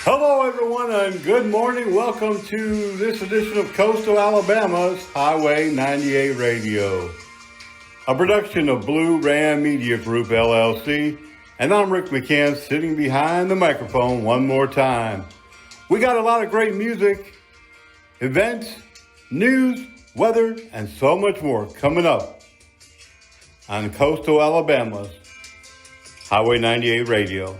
Hello, everyone, and good morning. Welcome to this edition of Coastal Alabama's Highway 98 Radio, a production of Blue Ram Media Group, LLC, and I'm Rick McCann, sitting behind the microphone one more time. We got a lot of great music, events, news, weather, and so much more coming up on Coastal Alabama's Highway 98 Radio.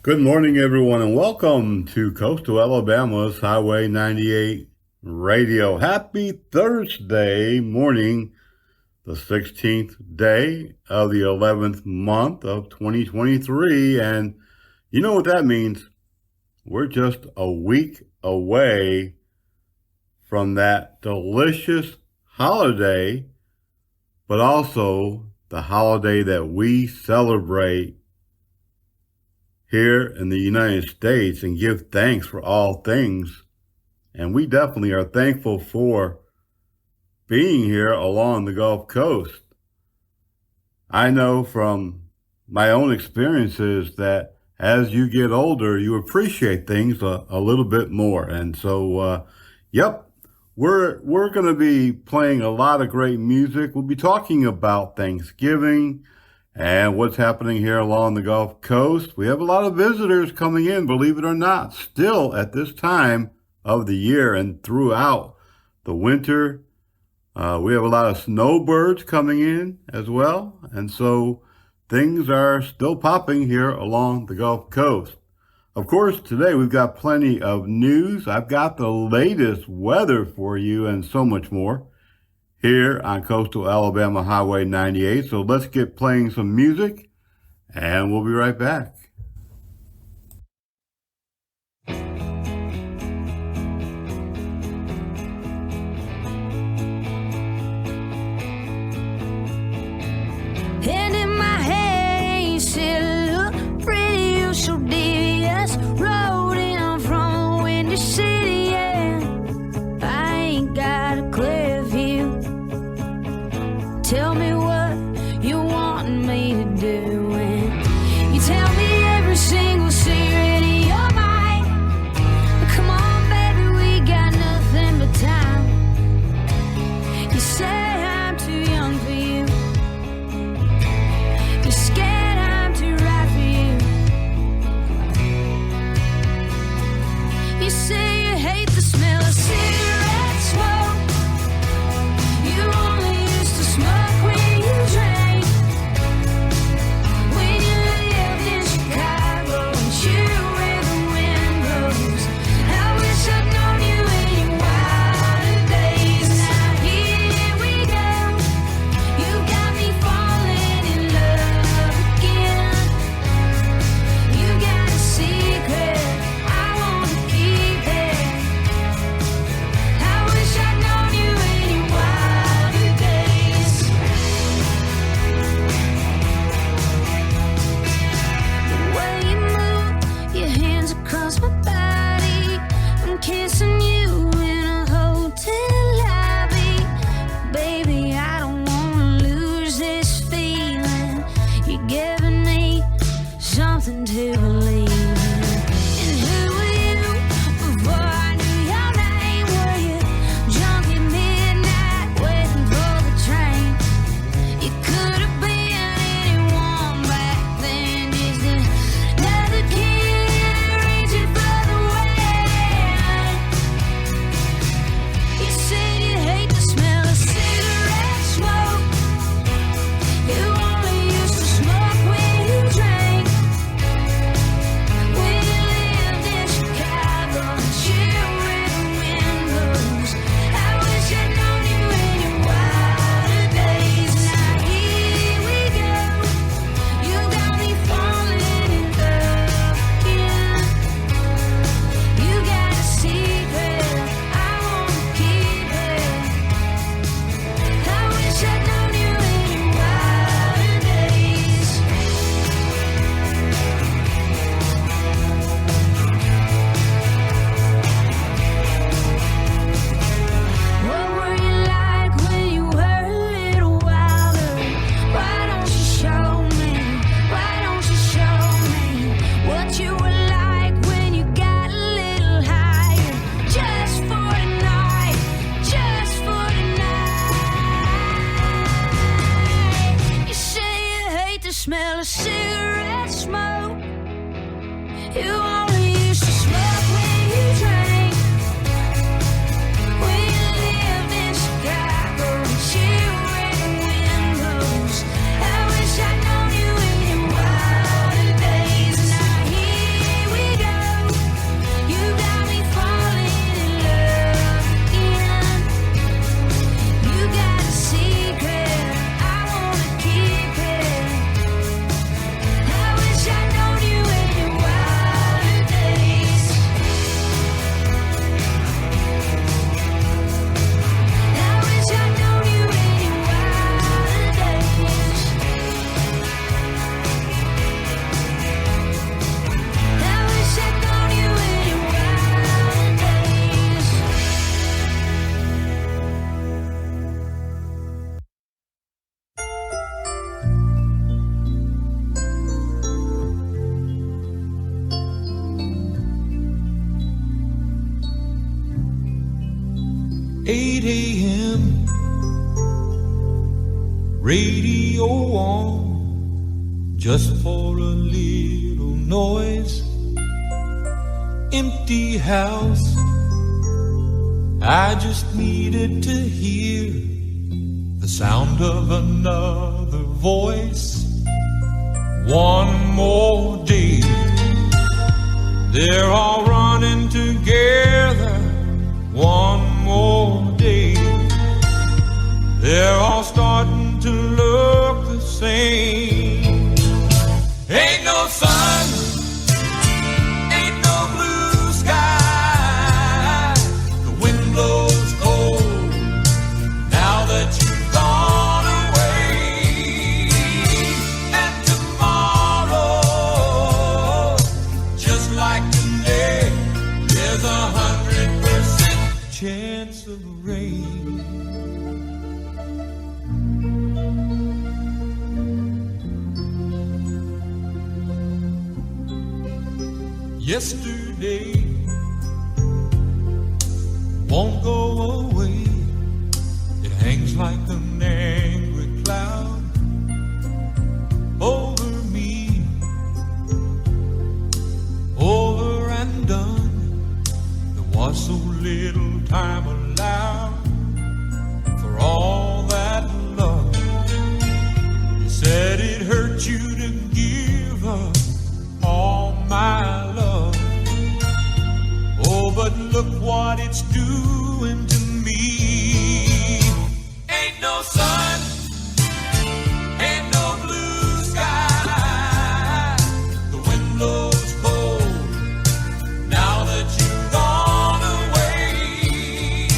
Good morning, everyone, and welcome to Coastal Alabama's Highway 98 Radio. Happy Thursday morning, the 16th day of the 11th month of 2023. And you know what that means? We're just a week away from that delicious holiday, but also the holiday that we celebrate here in the United States and give thanks for all things. And we definitely are thankful for being here along the Gulf Coast. I know from my own experiences that as you get older, you appreciate things a little bit more. And so, we're going to be playing a lot of great music. We'll be talking about Thanksgiving and what's happening here along the Gulf Coast. We have a lot of visitors coming in, believe it or not, still at this time of the year and throughout the winter. We have a lot of snowbirds coming in as well. And so things are still popping here along the Gulf Coast. Of course, today we've got plenty of news. I've got the latest weather for you and so much more here on Coastal Alabama Highway 98. So let's get playing some music and we'll be right back. Hand in my hand, said, look pretty, you so devious. Rode in from 8 a.m. Radio on, just for a little noise. Empty house, I just needed to hear the sound of another voice. One more day, they're all running together. One more day, they're all starting to look the same. Ain't no sun, ain't no blue sky. The wind blows cold now that you've gone away. And tomorrow, just like today, there's 100% chance of rain. Yesterday won't go away. It hangs like an angry cloud over me, over and done. There was so little time allowed for all that love. You said it hurt you to give up all my love. Oh, but look what it's doing to me. Ain't no sun, ain't no blue sky. The wind blows cold now that you've gone away.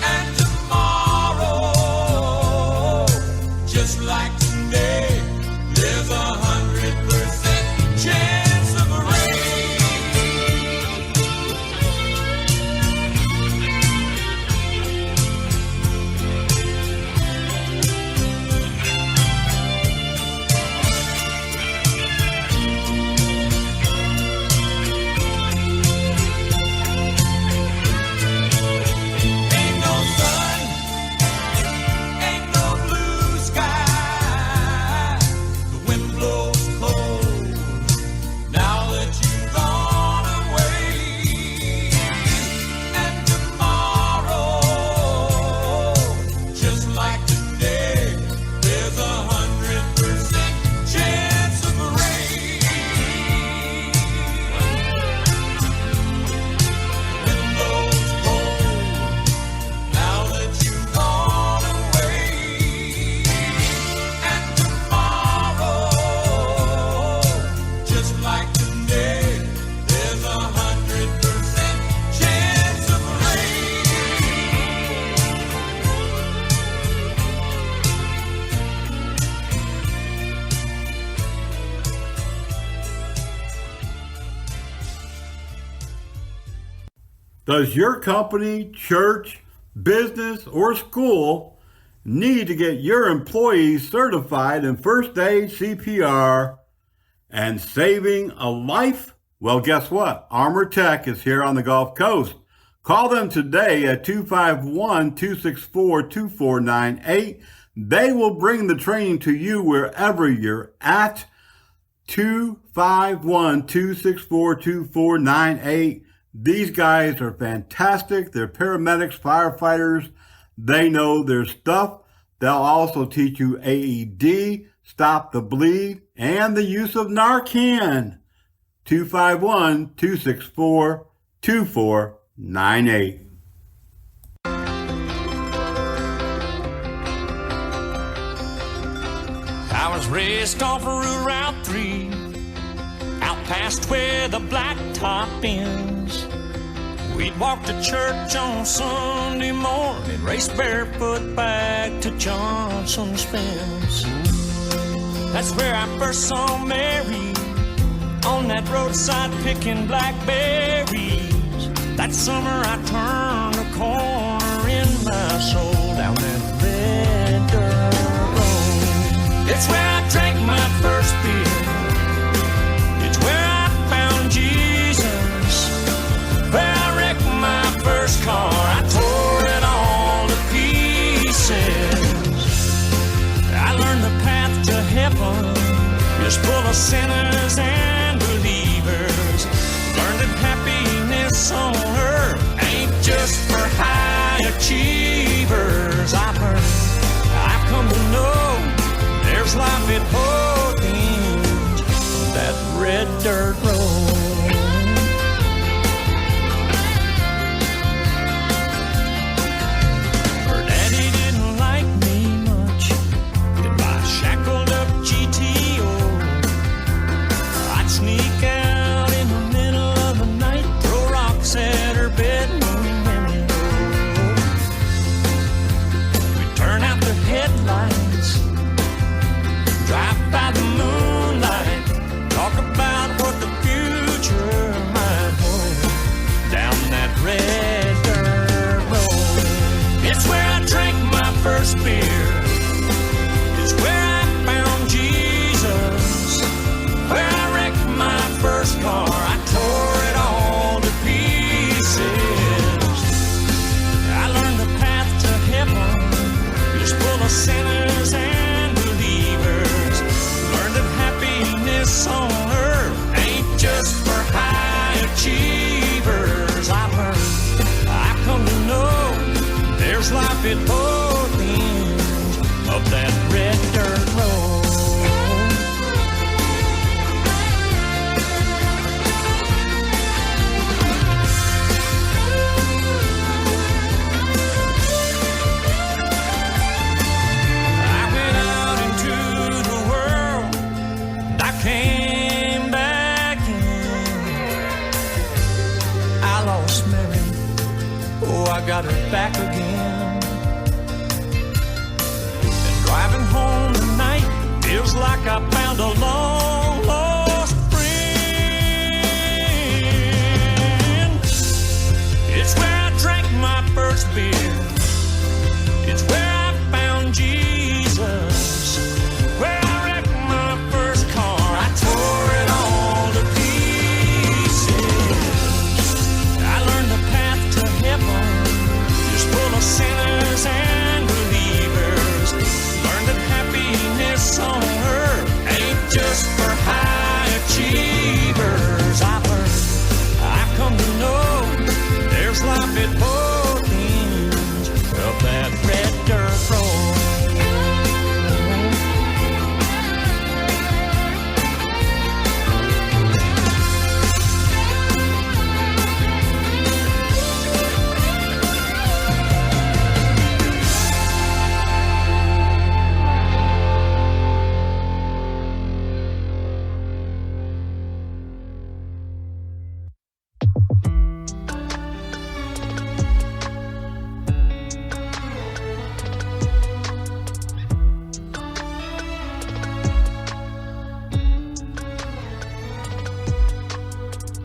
And tomorrow, just like today, there's 100% chance of rain. Ain't no sun, ain't no blue sky. The wind blows cold now that you've gone away. And tomorrow, just like today, there's 100% chance of rain. Wind blows cold now that you've gone away. And tomorrow, just like today, there's 100% chance of rain. Does your company, church, business, or school need to get your employees certified in first aid, CPR, and saving a life? Well, guess what? Armor Tech is here on the Gulf Coast. Call them today at 251-264-2498. They will bring the training to you wherever you're at. 251-264-2498. These guys are fantastic. They're paramedics, firefighters. They know their stuff. They'll also teach you AED, stop the bleed, and the use of Narcan. 251-264-2498. I was raised off of Route 3, out past where the blacktop ends. We'd walk to church on Sunday morning, race barefoot back to Johnson's Fence. That's where I first saw Mary, on that roadside picking blackberries. That summer I turned a corner in my soul down that red dirt road. It's where I drank my first beer. It's where I found Jesus. Where I wrecked my first car. I tore it all just full of sinners and believers. Learn that happiness on earth ain't just for high achievers. I've come to know there's life at both ends of that red dirt road. Her daddy didn't like me much in my shackled up GTO. I'd sneak out in the middle of the night, throw rocks at her bedroom window. We'd turn out the headlights, drive by the moonlight, talk about what the future might hold down that red dirt road. It's where I drank my first beer. It's where I found Jesus. Where I wrecked my first car. I tore it all to pieces. I learned the path to heaven is full of sinners and believers. Learned that happiness on earth ain't just for high achievers. I've come to know there's life at both ends of that red dirt road. I went out into the world and I came back in. I lost Mary, oh, I got her back again. And driving home tonight feels like I found a long lost friend. It's where I drank my first beer. It's where I found Jesus. Where I wrecked my first car. I tore it all to pieces. I learned the path to heaven is full of sinners and believers. Learned that happiness on earth ain't just for high achievers. I've come to know there's life at both ends of that red dirt road.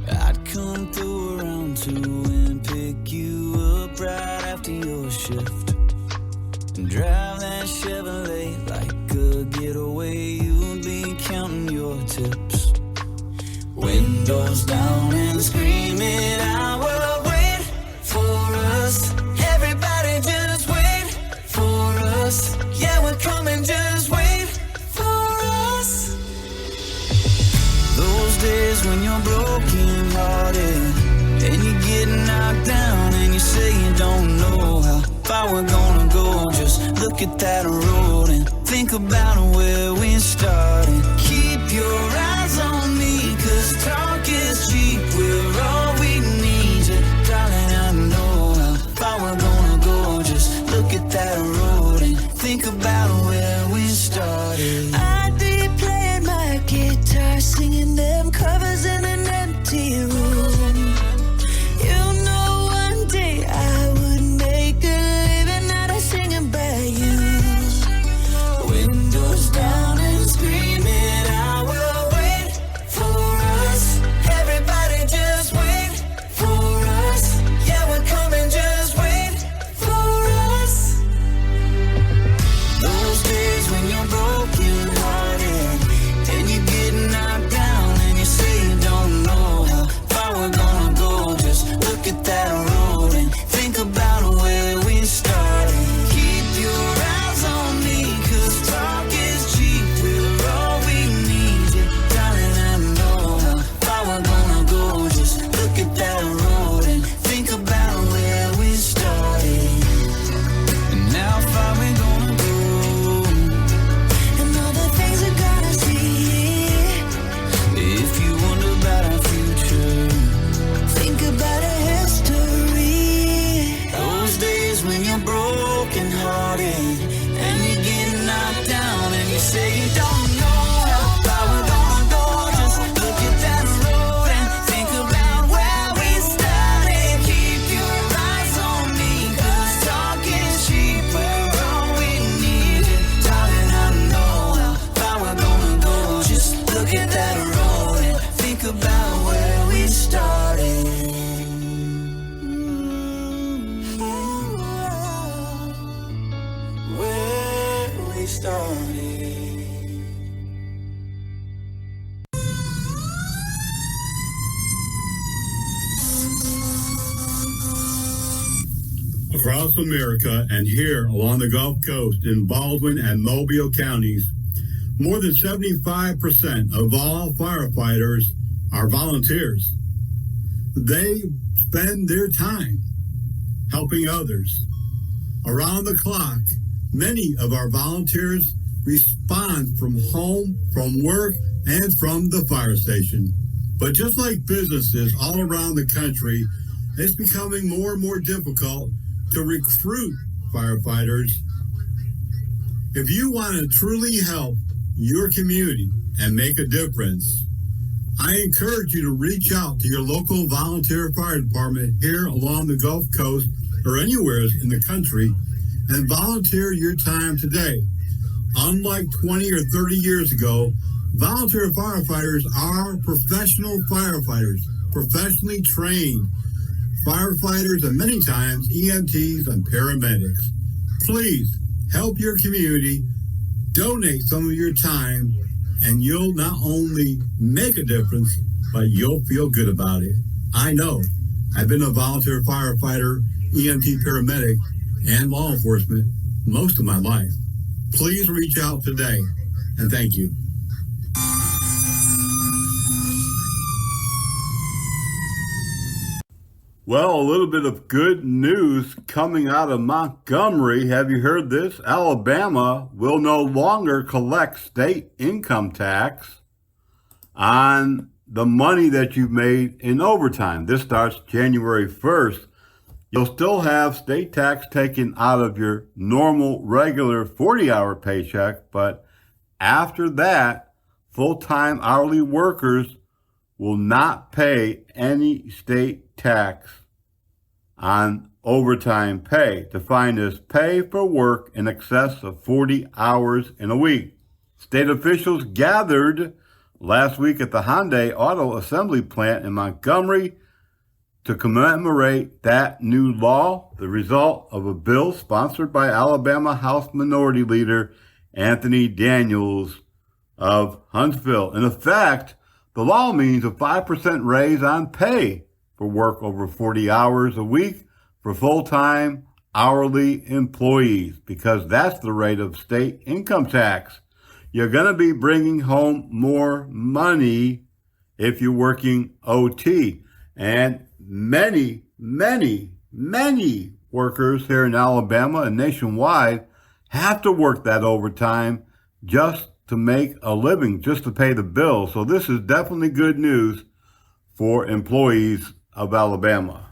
I'd come through around 2 and pick you up right after your shift and drive that Chevrolet like a getaway. You'd be counting your tips, windows down and screaming, I will wait for us. Everybody just wait for us. Yeah, we're coming, just wait for us. Those days when you're broken hearted and you get knocked down and you say you don't know how far we're gonna go. Just look at that road and think about where we started. Keep your eyes on me, 'cause talk is cheap. We're all we need. Yeah, darling, I know how far we're gonna go. Just look at that road and think about where we started. I'd be playing my guitar, singing them covers in an empty room. You know one day I would make a living out of singing by you. Windows down and screaming, I will wait for us. Across America and here along the Gulf Coast in Baldwin and Mobile counties, more than 75% of all firefighters are volunteers. They spend their time helping others. Around the clock, many of our volunteers respond from home, from work, and from the fire station. But just like businesses all around the country, it's becoming more and more difficult to recruit firefighters. If you want to truly help your community and make a difference, I encourage you to reach out to your local volunteer fire department here along the Gulf Coast or anywhere in the country and volunteer your time today. Unlike 20 or 30 years ago, volunteer firefighters are professional firefighters, professionally trained firefighters, and many times EMTs and paramedics. Please help your community, donate some of your time, and you'll not only make a difference, but you'll feel good about it. I know. I've been a volunteer firefighter, EMT paramedic, and law enforcement most of my life. Please reach out today, and thank you. Well, a little bit of good news coming out of Montgomery. Have you heard this? Alabama will no longer collect state income tax on the money that you've made in overtime. This starts January 1st. You'll still have state tax taken out of your normal, regular 40-hour paycheck, but after that, full-time hourly workers will not pay any state tax on overtime pay, defined as pay for work in excess of 40 hours in a week. State officials gathered last week at the Hyundai Auto Assembly Plant in Montgomery to commemorate that new law, the result of a bill sponsored by Alabama House Minority Leader Anthony Daniels of Huntsville. In effect, the law means a 5% raise on pay for work over 40 hours a week for full-time hourly employees, because that's the rate of state income tax. You're going to be bringing home more money if you're working OT. And many workers here in Alabama and nationwide have to work that overtime just to make a living, just to pay the bills. So this is definitely good news for employees of Alabama.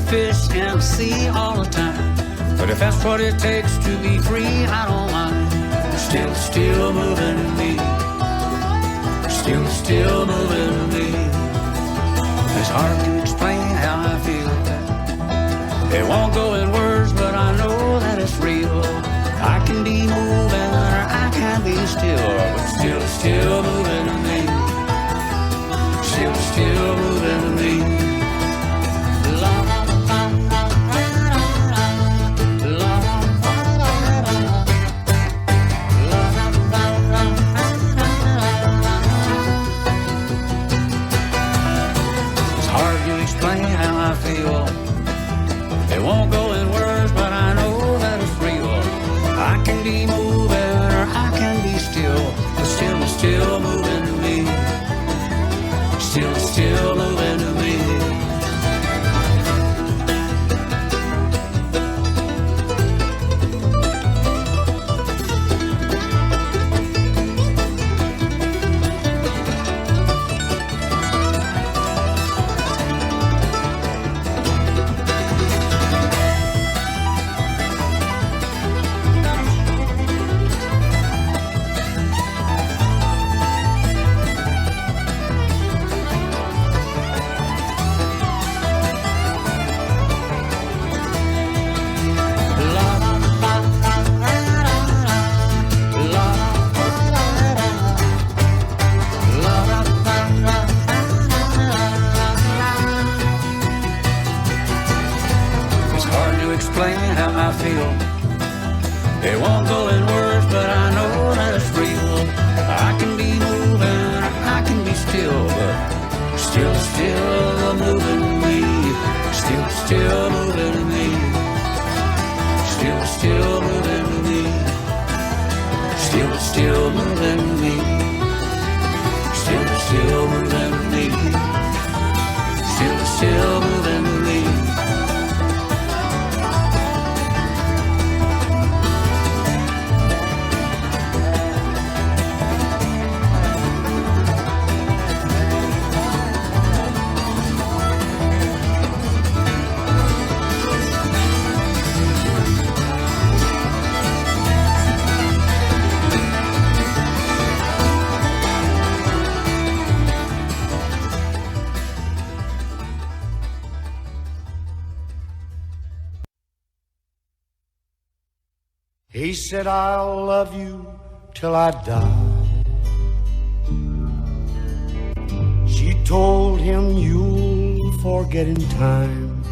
Fish in the sea all the time, but if that's what it takes to be free, I don't mind. Still moving to me. Still moving to me. It's hard to explain how I feel. It won't go in words, but I know that it's real. I can be moving or I can be still, but still moving to me. Still moving to me. It won't go in words, but I know that it's real. I can be moving or I can be still, but still It won't go in words, but I know that it's real. I can be moving, I can be still, but still moving me. Still moving me. Still moving me. Still moving me. Still moving me. Still moving me. He said, I'll love you till I die. She told him, you'll forget in time.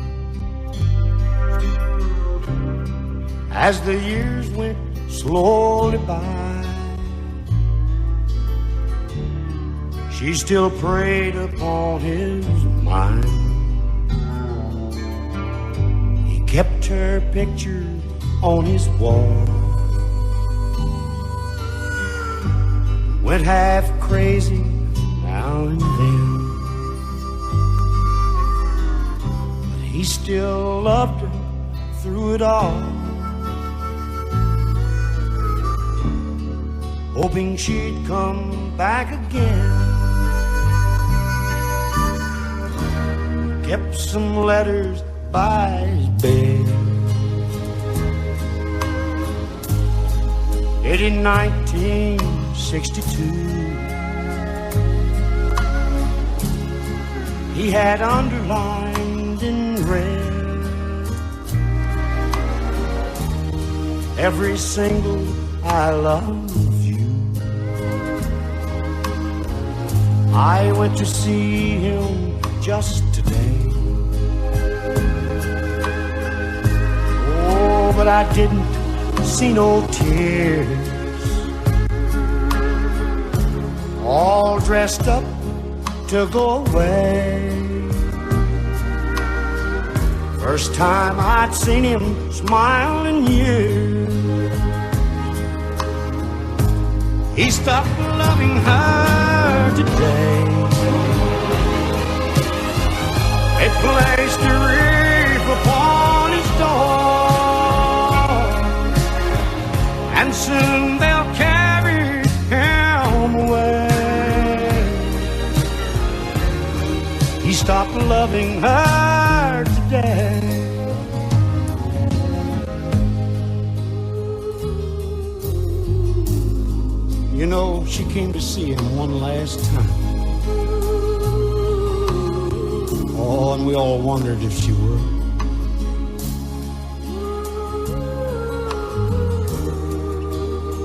As the years went slowly by, she still preyed upon his mind. He kept her picture on his wall, went half crazy now and then, but he still loved her through it all, hoping she'd come back again. Kept some letters by his bed. In 1962, he had underlined in red every single I love you. I went to see him just today. Oh, but I didn't see no tears. All dressed up to go away. First time I'd seen him smile in years. He stopped loving her today. They placed a wreath upon his door, and soon they'll carry him away. He stopped loving her today. You know, she came to see him one last time. Oh, and we all wondered if she would.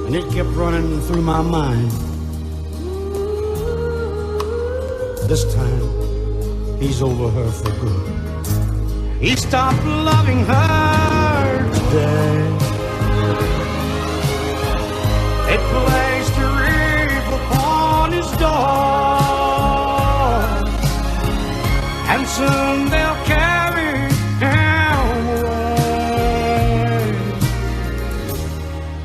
And it kept running through my mind. This time, he's over her for good. He stopped loving her today. They placed a wreath upon his door, and soon they'll carry him away.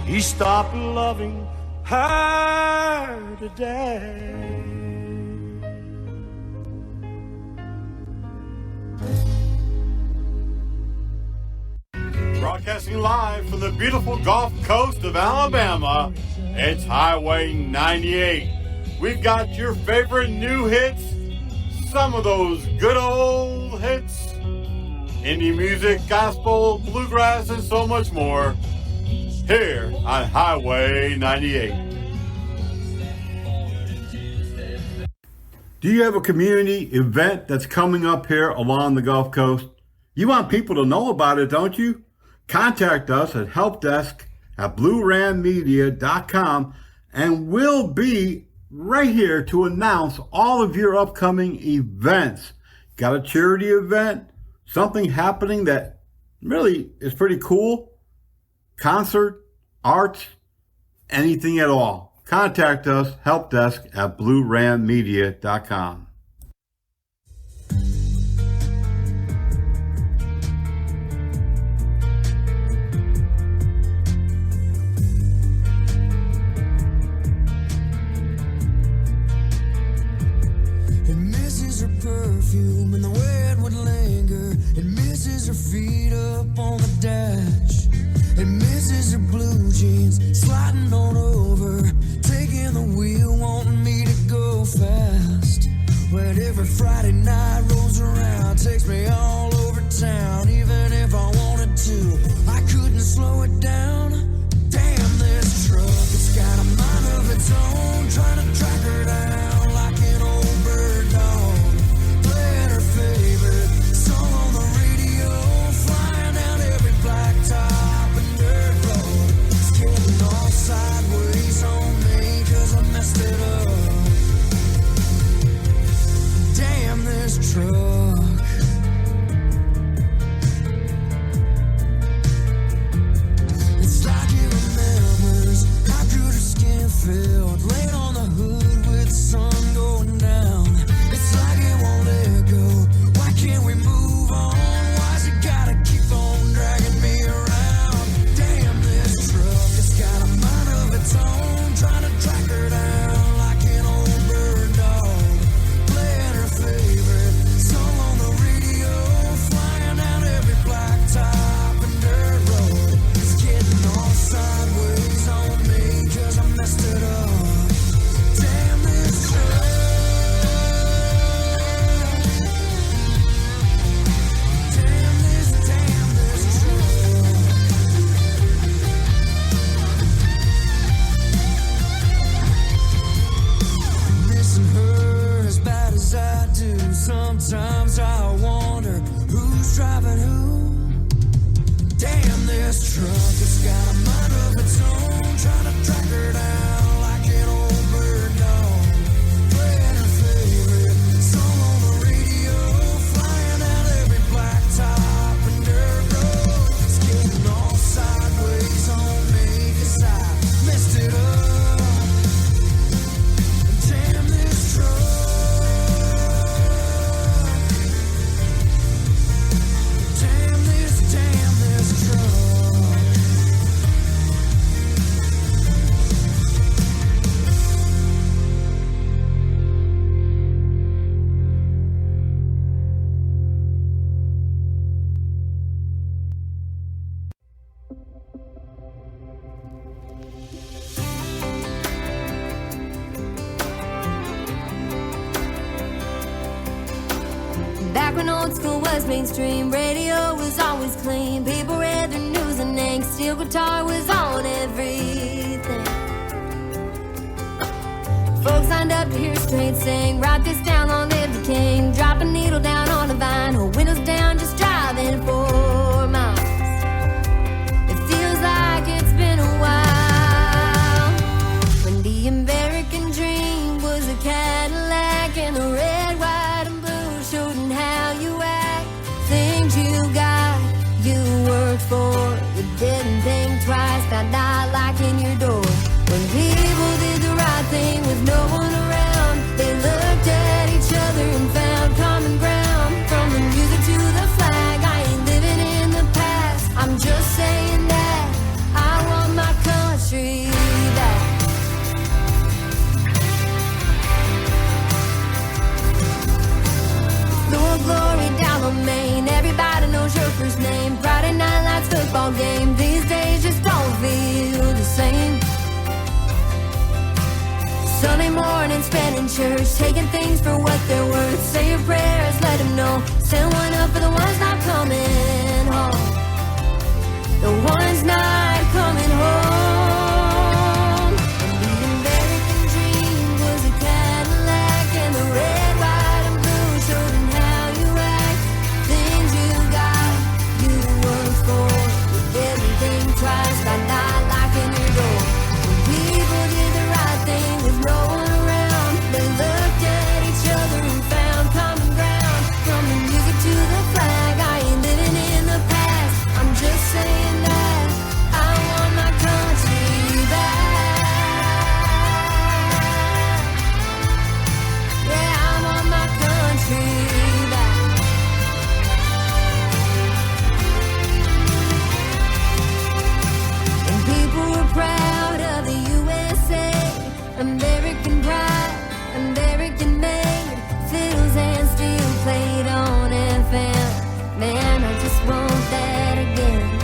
He stopped loving her today. Broadcasting live from the beautiful Gulf Coast of Alabama, it's Highway 98. We've got your favorite new hits, some of those good old hits, indie music, gospel, bluegrass, and so much more, here on Highway 98. Do you have a community event that's coming up here along the Gulf Coast? You want people to know about it, don't you? Contact us at helpdesk@bluerammedia.com, and we'll be right here to announce all of your upcoming events. Got a charity event? Something happening that really is pretty cool? Concert? arts, anything at all. Contact us, helpdesk at bluerandmedia.com. It misses her perfume and the way it would linger. It misses her feet up on the dash. It misses her blue jeans sliding on over, taking the wheel, wanting me to go fast. When every Friday night rolls around, takes me all over town. Even if I wanted to, I couldn't slow it down. Damn this truck, it's got a mind of its own, trying to track her down like an old bird dog. Playing her favorite song on the radio, flying down every blacktop and dirt road. It's getting all sideways on me 'cause I messed it up. Damn this truck. It's like it remembers how good her skin felt, laying on the hood with the sun going down. It's like it won't let go. Why can't we move on? Why's it gotta keep on dragging me around? Damn this truck, it's got a mind of its own, trying to track her down like an old bird dog. Playing her favorite song on the radio, flying down every blacktop and dirt road. It's getting all sideways on me 'cause I messed it up. Damn this truck. Damn this truck. Missing her as bad as I do. Sometimes I wonder who's driving who. Damn this truck, it's got a mind of its own, trying to track her down like an old bird dog. Playing her favorite song on the radio, flying down every blacktop and dirt road. It's getting all sideways on me 'cause I messed it up. Damn this truck. Damn this truck. Back when old school was mainstream, radio was always clean. People read their news and ink, steel guitar was on everything. Folks signed up to hear straight sing, write this down, long live the king. Drop a needle down on a vine, hold windows down, just driving 4 miles. It feels like it's been a while, when the American dream was a Cadillac and a red, white, and blue, showing how you act. Things you got, you worked for. You didn't think twice, found out like in your door. When people did the right thing with no one around, they looked at each other and found common ground. From the music to the flag, I ain't living in the past. I'm just saying that I want my country back. Lord glory down on Main, everybody knows your first name. Friday night lights, football game, these days just don't feel the same. Sunday morning spent in church, taking things for what they're worth. Say your prayers, let them know. Send one up for the ones not coming home. The ones not coming home. And the American dream was a Cadillac and the red, white, and blue showed them how you act. Things you got, you worked for. You didn't think twice, got not like in your door. When people did the right thing with no one around, they looked at each other and found common ground. From the music to the flag, I ain't living in the past. I'm just saying that I American pride, American made, fiddles and steel played on FM. Man, I just want that again.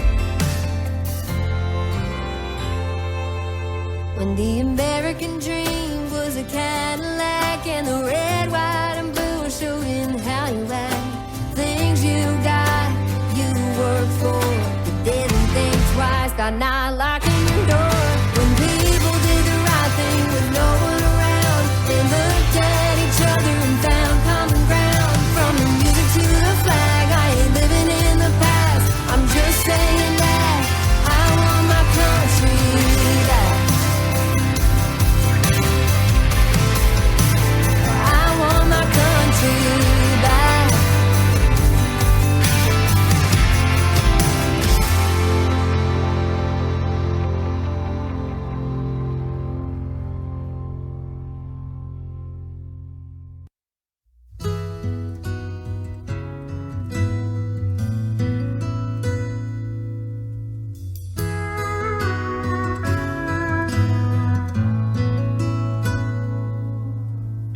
When the American dream was a Cadillac and the red, white, and blue were showing how you act. Things you got, you worked for, but didn't think twice, got not locking your door. When people did the right thing with no one around, they looked at each other and found common ground. From the music to the flag, I ain't living in the past, I'm just saying that I want my country back. I want my country back.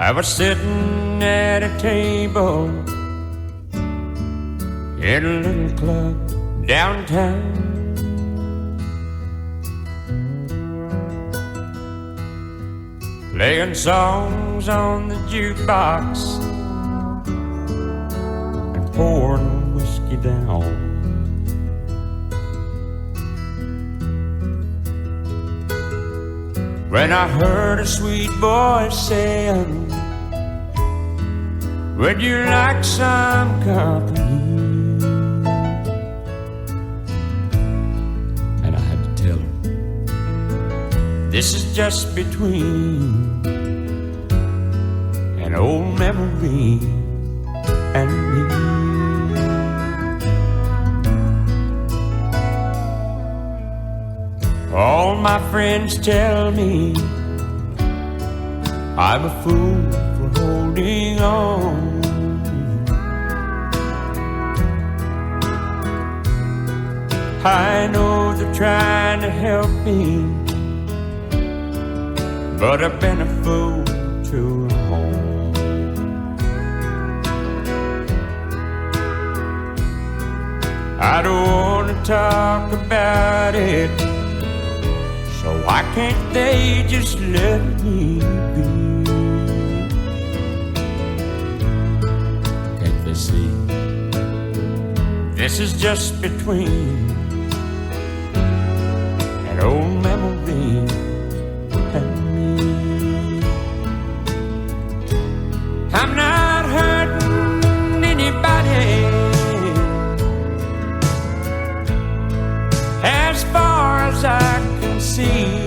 I was sitting at a table in a little club downtown. Playing songs on the jukebox and pouring whiskey down. When I heard a sweet voice saying, would you like some company? And I had to tell her, this is just between an old memory and me. All my friends tell me I'm a fool for holding on. I know they're trying to help me, but I've been a fool too long. I don't want to talk about it, so why can't they just let me be? Can't they see? This is just between an old memory and me. I'm not hurting anybody, as far as I can see.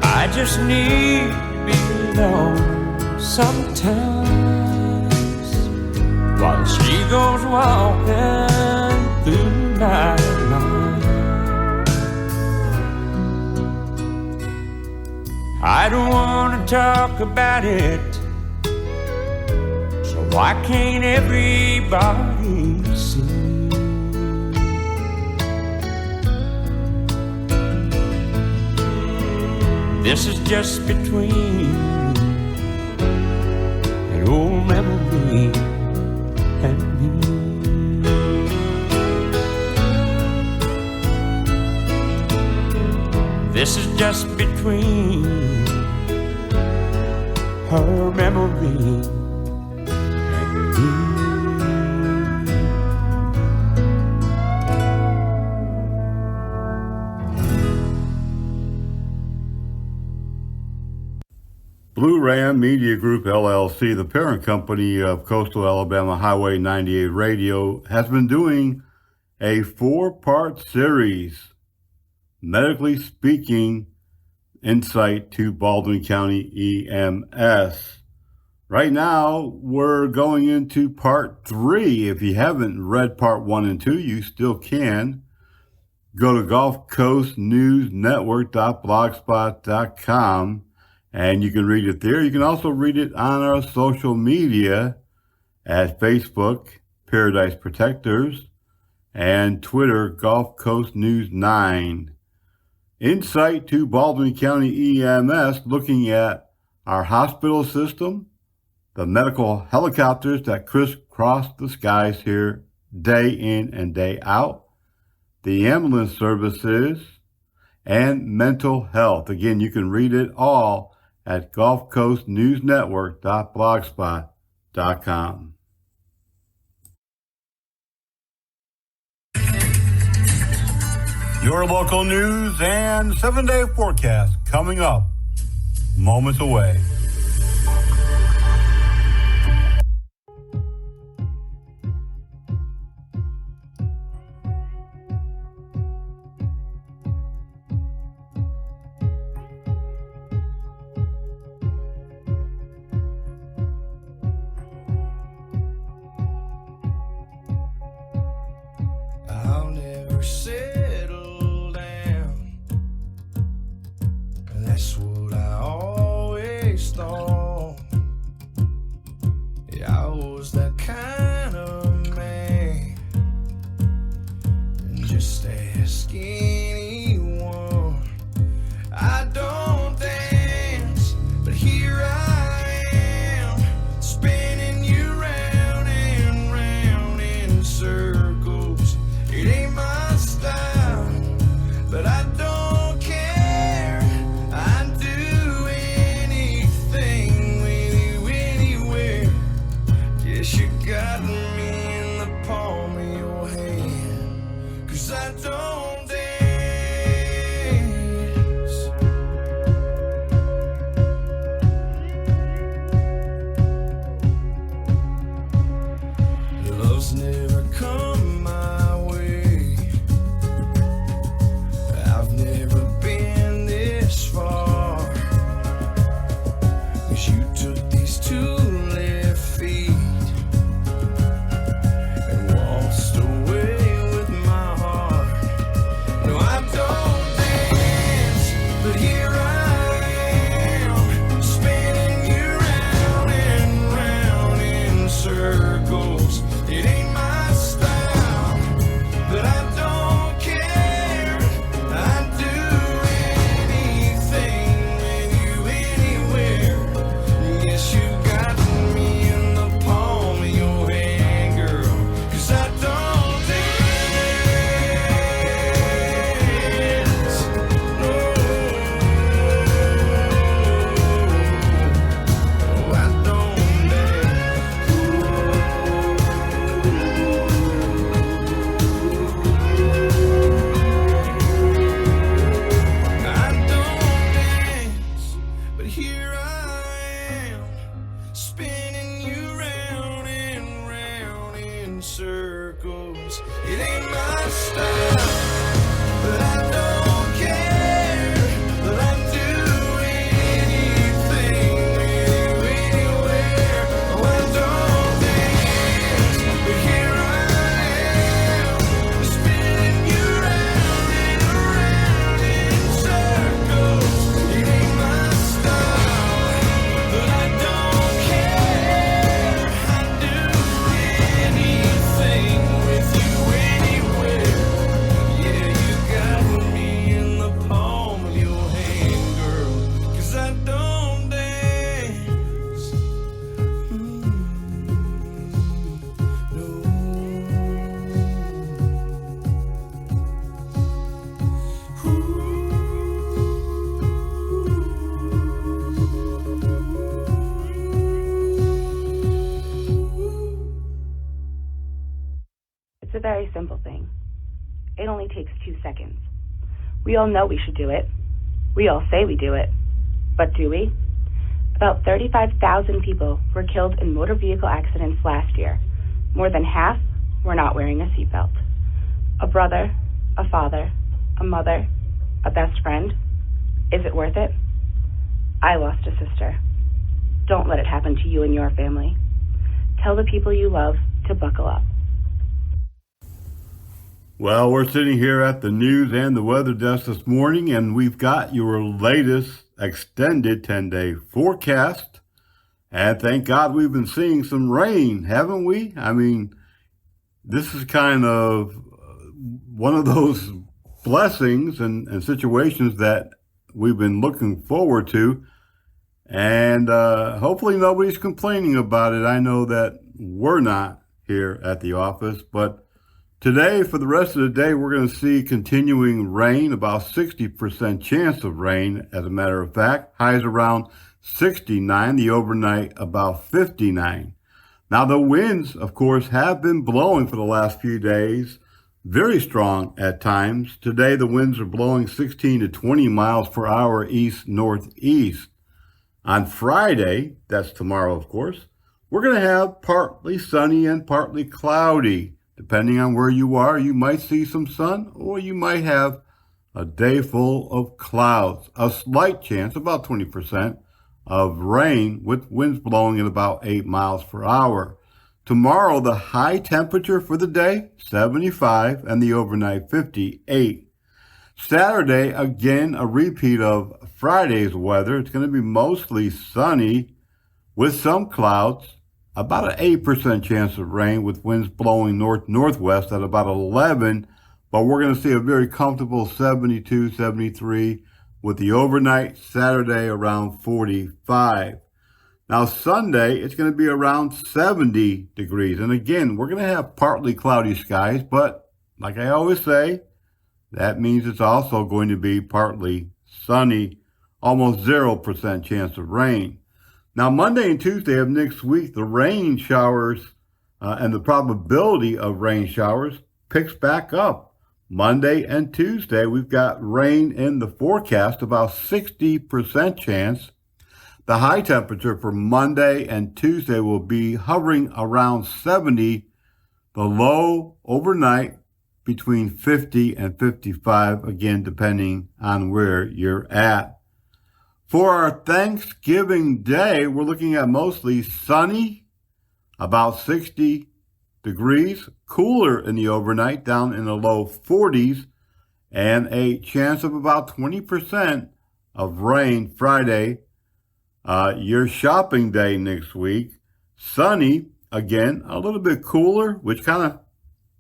I just need to be alone sometimes while she goes walking through the night. I don't want to talk about it, so why can't everybody see? This is just between an old memory and me. This is just between her memory and me. Blue Ram Media Group LLC, the parent company of Coastal Alabama Highway 98 Radio, has been doing a 4-part series, Medically Speaking, Insight to Baldwin County EMS. Right now, we're going into part 3. If you haven't read part 1 and 2, you still can. Go to gulfcoastnewsnetwork.blogspot.com and you can read it there. You can also read it on our social media at Facebook, Paradise Protectors, and Twitter Gulf Coast News 9. Insight to Baldwin County EMS looking at our hospital system, the medical helicopters that crisscross the skies here day in and day out, the ambulance services, and mental health. Again, you can read it all at gulfcoastnewsnetwork.blogspot.com. Your local news and 7-day forecast coming up moments away. I'll never settle down. That's what I always thought. Yeah, I was that kind of man. And just ask anyone. I don't dance, but here I am, spinning you round and round in circles. It ain't my style, but I don't care. I'd do anything with you anywhere. Guess you got me in the palm of your hand, 'cause I don't dance. Love's never come my way. I've never been this far. 'Cause you took these 2 left feet and waltzed away with my heart. No, I don't dance, but here I am, spinning you round and round in circles. It ain't my style, but I don't care. I'd do anything with you anywhere. Yes, you got me in the palm of your hand, girl, 'cause I don't dance. No, I don't I don't dance, but here I am, spinning you round and round in circles. It ain't my style, but I don't care. But I do anything with you anywhere. Oh, I don't dance, but here I am, spinning you round and round in circles. It ain't my style, but I don't care. I do anything with you anywhere. Yeah, you got me in the palm of your hand, girl, 'cause I don't dance. It's a very simple thing. It only takes 2 seconds. We all know we should do it. We all say we do it. But do we? About 35,000 people were killed in motor vehicle accidents last year. More than half were not wearing a seatbelt. A brother, a father, a mother, a best friend. Is it worth it? I lost a sister. Don't let it happen to you and your family. Tell the people you love to buckle up. Well, we're sitting here at the news and the weather desk this morning, and we've got your latest extended 10-day forecast. And thank God we've been seeing some rain, haven't we? I mean, this is kind of one of those blessings and situations that we've been looking forward to. And hopefully nobody's complaining about it. I know that we're not here at the office. But today, for the rest of the day, we're going to see continuing rain, about 60% chance of rain, as a matter of fact. Highs around 69, the overnight about 59. Now, the winds, of course, have been blowing for the last few days, very strong at times. Today, the winds are blowing 16 to 20 miles per hour east-northeast. On Friday, that's tomorrow, of course, we're going to have partly sunny and partly cloudy. Depending on where you are, you might see some sun or you might have a day full of clouds. A slight chance, about 20%, of rain with winds blowing at about 8 miles per hour. Tomorrow, the high temperature for the day, 75, and the overnight 58. Saturday, again, a repeat of Friday's weather. It's going to be mostly sunny with some clouds, about an 8% chance of rain with winds blowing north-northwest at about 11, but we're going to see a very comfortable 72, 73 with the overnight Saturday around 45. Now, Sunday, it's going to be around 70 degrees. And again, we're going to have partly cloudy skies, but like I always say, that means it's also going to be partly sunny, almost 0% chance of rain. Now, Monday and Tuesday of next week, the rain showers and the probability of rain showers picks back up. Monday and Tuesday, we've got rain in the forecast, about 60% chance. The high temperature for Monday and Tuesday will be hovering around 70. The low overnight between 50 and 55, again, depending on where you're at. For our Thanksgiving Day, we're looking at mostly sunny, about 60 degrees, cooler in the overnight, down in the low 40s, and a chance of about 20% of rain Friday. Your shopping day next week, sunny, again, a little bit cooler, which kind of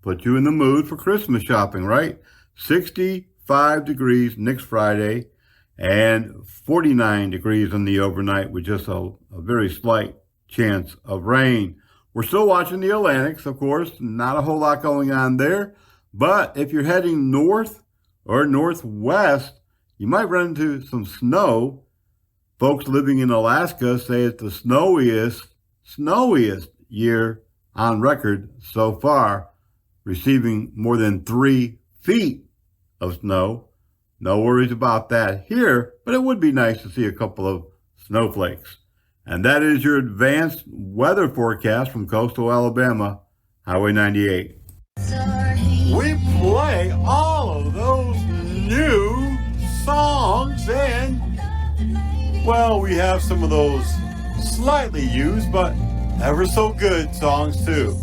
put you in the mood for Christmas shopping, right? 65 degrees next Friday and 49 degrees in the overnight with just a very slight chance of rain. We're still watching the Atlantics, of course, not a whole lot going on there. But if you're heading north or northwest, you might run into some snow. Folks living in Alaska say it's the snowiest year on record so far, receiving more than 3 feet of snow. No worries about that here, but it would be nice to see a couple of snowflakes. And that is your advanced weather forecast from coastal Alabama, Highway 98. We play all of those new songs and, well, we have some of those slightly used but ever so good songs too.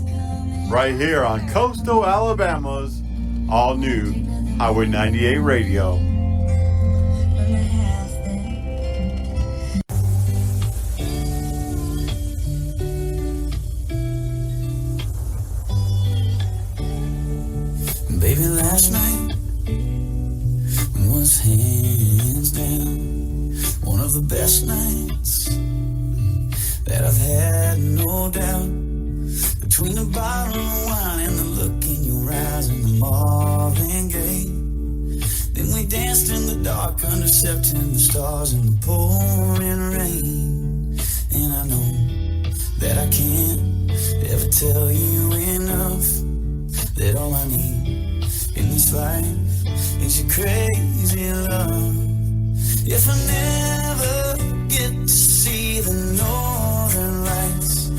Right here on coastal Alabama's all new Highway 98 radio. Baby, last night was hands down one of the best nights that I've had, no doubt. Between a bottle of wine and the look in your eyes and the Marvin Gaye, then we danced in the dark under September stars in the pouring rain. And I know that I can't ever tell you enough that all I need in this life is your crazy love. If I never get to see the northern lights,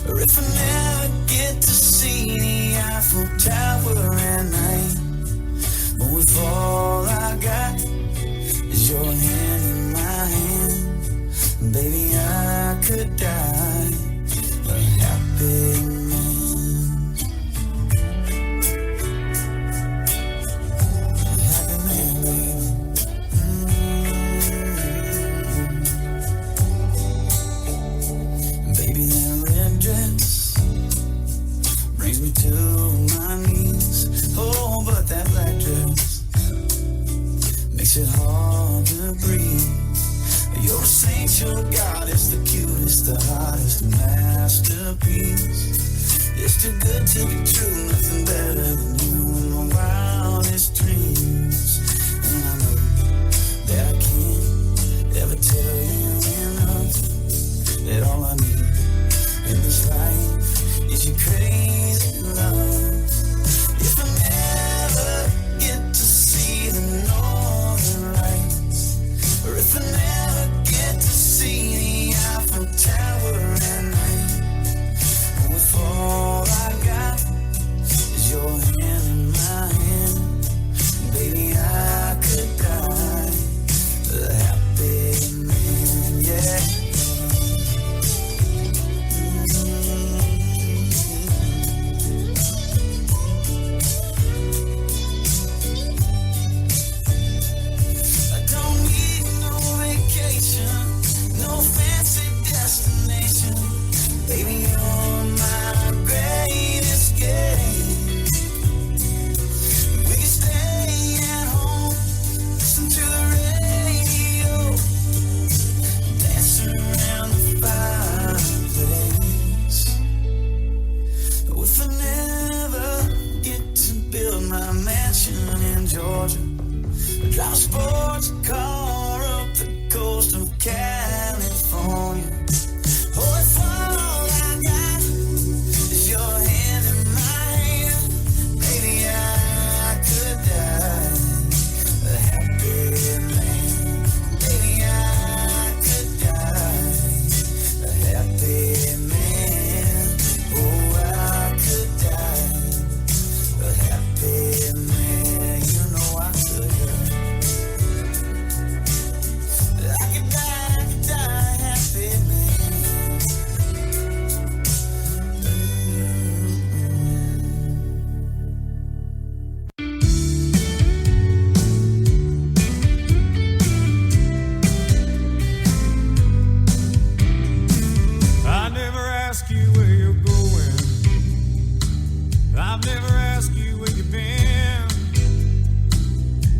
or if I never get to see the Eiffel Tower at night, but if all I got is your hand in my hand, baby, I could die a happy man. To my knees, oh, but your goddess, the cutest, the hottest masterpiece. It's too good to be true, nothing better than you in my wildest dreams. And I know that I can't ever tell you enough, that all I need in this life is your crazy love. If I never get to see the northern lights, or if I never get to see the Eiffel Tower at night, with all I got is your hand in my hand, baby, I could die a happy man, yeah. I don't need no vacation, no fancy destination, baby, you're my greatest game. We can stay at home, listen to the radio, dance around the fireplace. If I never get to build my mansion in Georgia, drive a sports car up the coast of California. Oh, if all I got is your hand in my hand, baby, I could die a happy man. Baby, I could die a happy man. Oh, I could die a happy man. You know I could. I could die happy man. I never ask you where you're going. I've never asked you where you've been.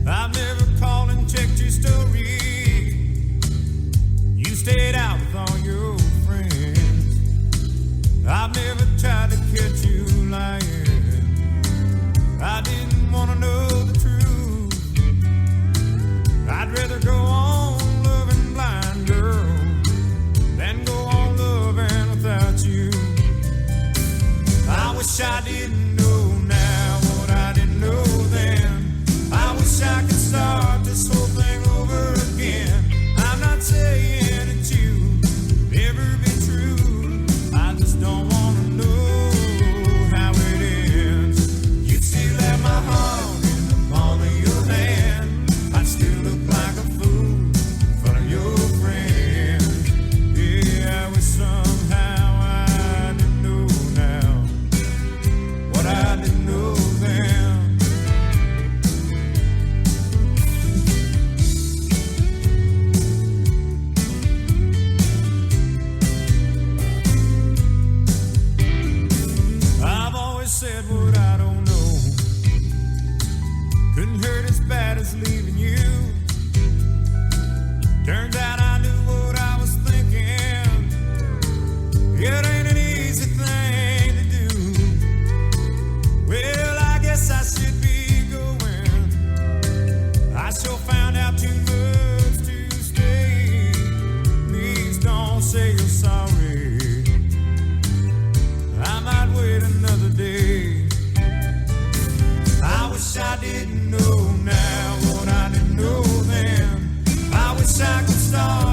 I've never called and checked your story. You stayed out with all your friends. I've never tried to catch you lying. I didn't want to know the truth. I'd rather go on loving blind, girl, than go on loving without you. I wish I didn't know now what I didn't know then. I wish I could start this whole thing over again. I'm not saying that you never be true. I just don't want to know how it ends. You'd still have my heart in the palm of your hand. I'd still look like a fool in front of your friends. Yeah, I wish somehow I didn't know now what I didn't know then. I've always said what I don't know. Couldn't hurt as bad as leaving you. Turns out I knew what I was thinking. It ain't an easy thing to do. Well, I guess I should be going. I sure found out too much to stay. Please don't say you're sorry. I might wait another day. I wish I didn't know now what I didn't know then. I wish I could start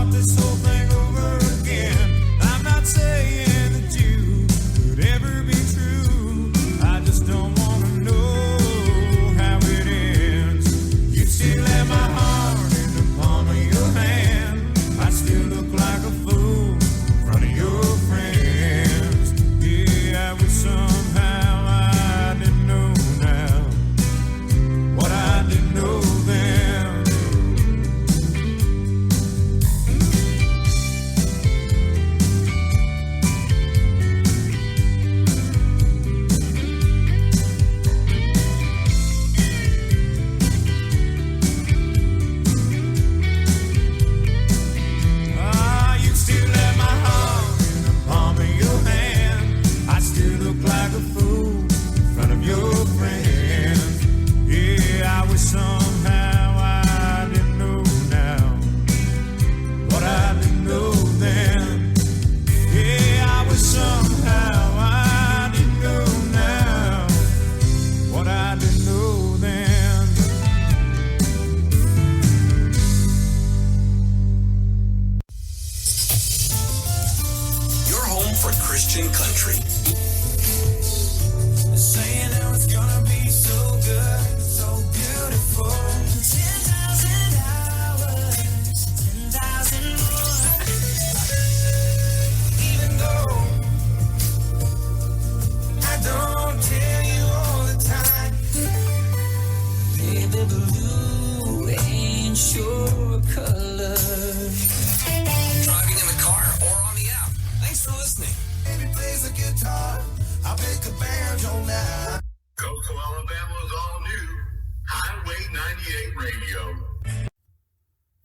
blue ain't your color. Driving in the car or on the app. Thanks for listening. Baby plays the guitar. I pick a banjo now. Coastal Alabama's all new Highway 98 radio.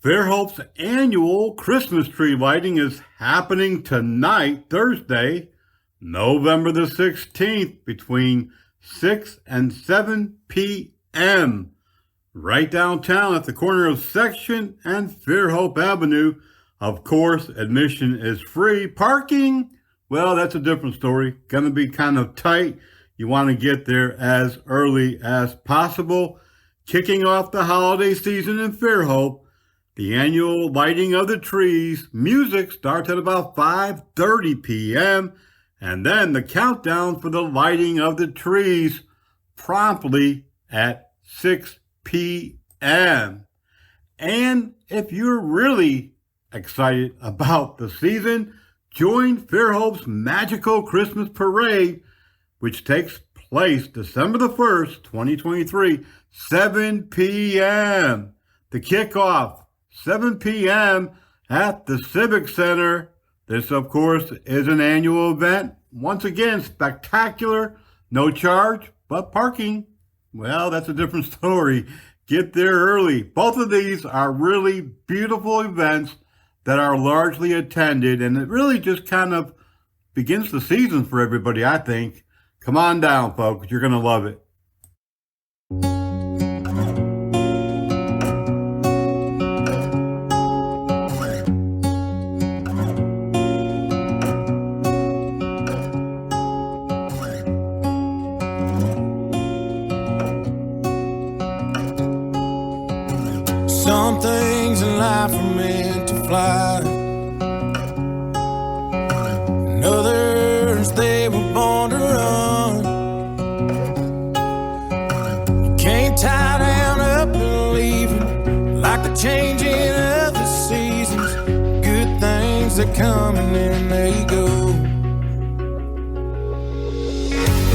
Fairhope's annual Christmas tree lighting is happening tonight, Thursday, November the 16th, between 6 and 7 p.m. right downtown at the corner of Section and Fairhope Avenue. Of course, admission is free. Parking, well, that's a different story. Going to be kind of tight. You want to get there as early as possible. Kicking off the holiday season in Fairhope, the annual lighting of the trees, music starts at about 5:30 p.m., and then the countdown for the lighting of the trees promptly at 6 p.m. And if you're really excited about the season, join Fairhope's Magical Christmas Parade, which takes place December the 1st, 2023, 7 p.m. The kickoff, 7 p.m. at the Civic Center. This, of course, is an annual event. Once again, spectacular, no charge, but parking, well, that's a different story. Get there early. Both of these are really beautiful events that are largely attended, and it really just kind of begins the season for everybody, I think. Come on down, folks. You're going to love it. Some things in life are meant to fly, and others they were born to run. You can't tie down up and leave them like the changing of the seasons. Good things that come and then they go.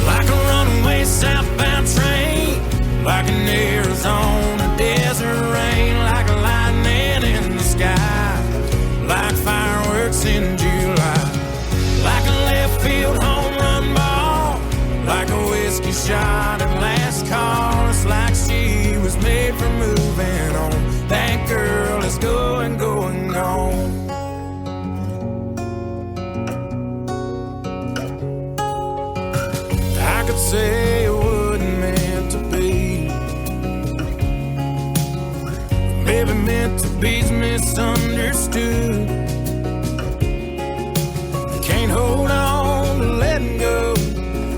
Like a runaway southbound train, like an Arizona desert rain, like a lightning in the sky, like fireworks in July, like a left field home run ball, like a whiskey shot at last call. It's like she was made for moving on. That girl is going, going, gone. I could say it wasn't meant to be, maybe meant to be's misunderstood. Can't hold on to letting go,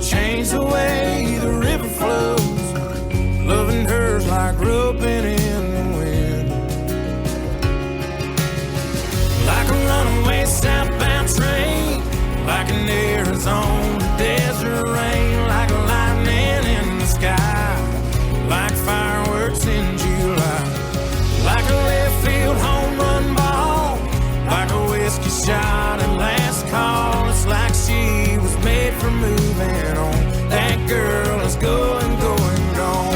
change the way the river flows. Loving her's like roping in the wind, like a runaway southbound train, like an Arizona desert rain, like a lightning in the sky, like fireworks in July, like a left field home run ball, like a whiskey shot at last call. It's like she was made for moving on. That girl is going, going, gone.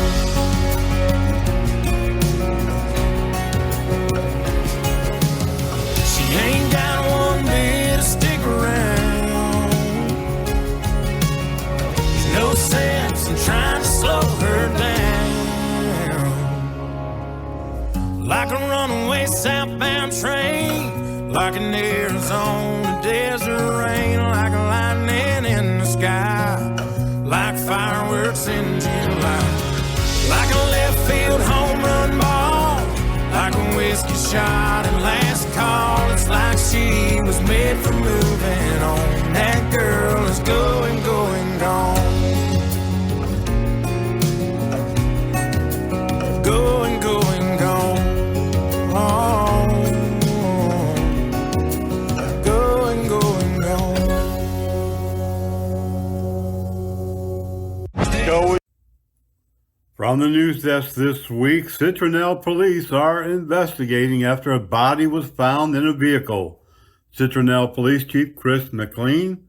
She ain't got one bit to stick around. There's no sense in trying to slow her down. Like a runaway southbound train, like an Arizona desert rain, like a lightning in the sky, like fireworks in July, like a left field home run ball, like a whiskey shot at last call. It's like she was made for moving on. That girl is going, going, gone. Going, going, gone. Going, going, gone. From the news desk this week, Citronelle police are investigating after a body was found in a vehicle. Citronelle Police Chief Chris McCann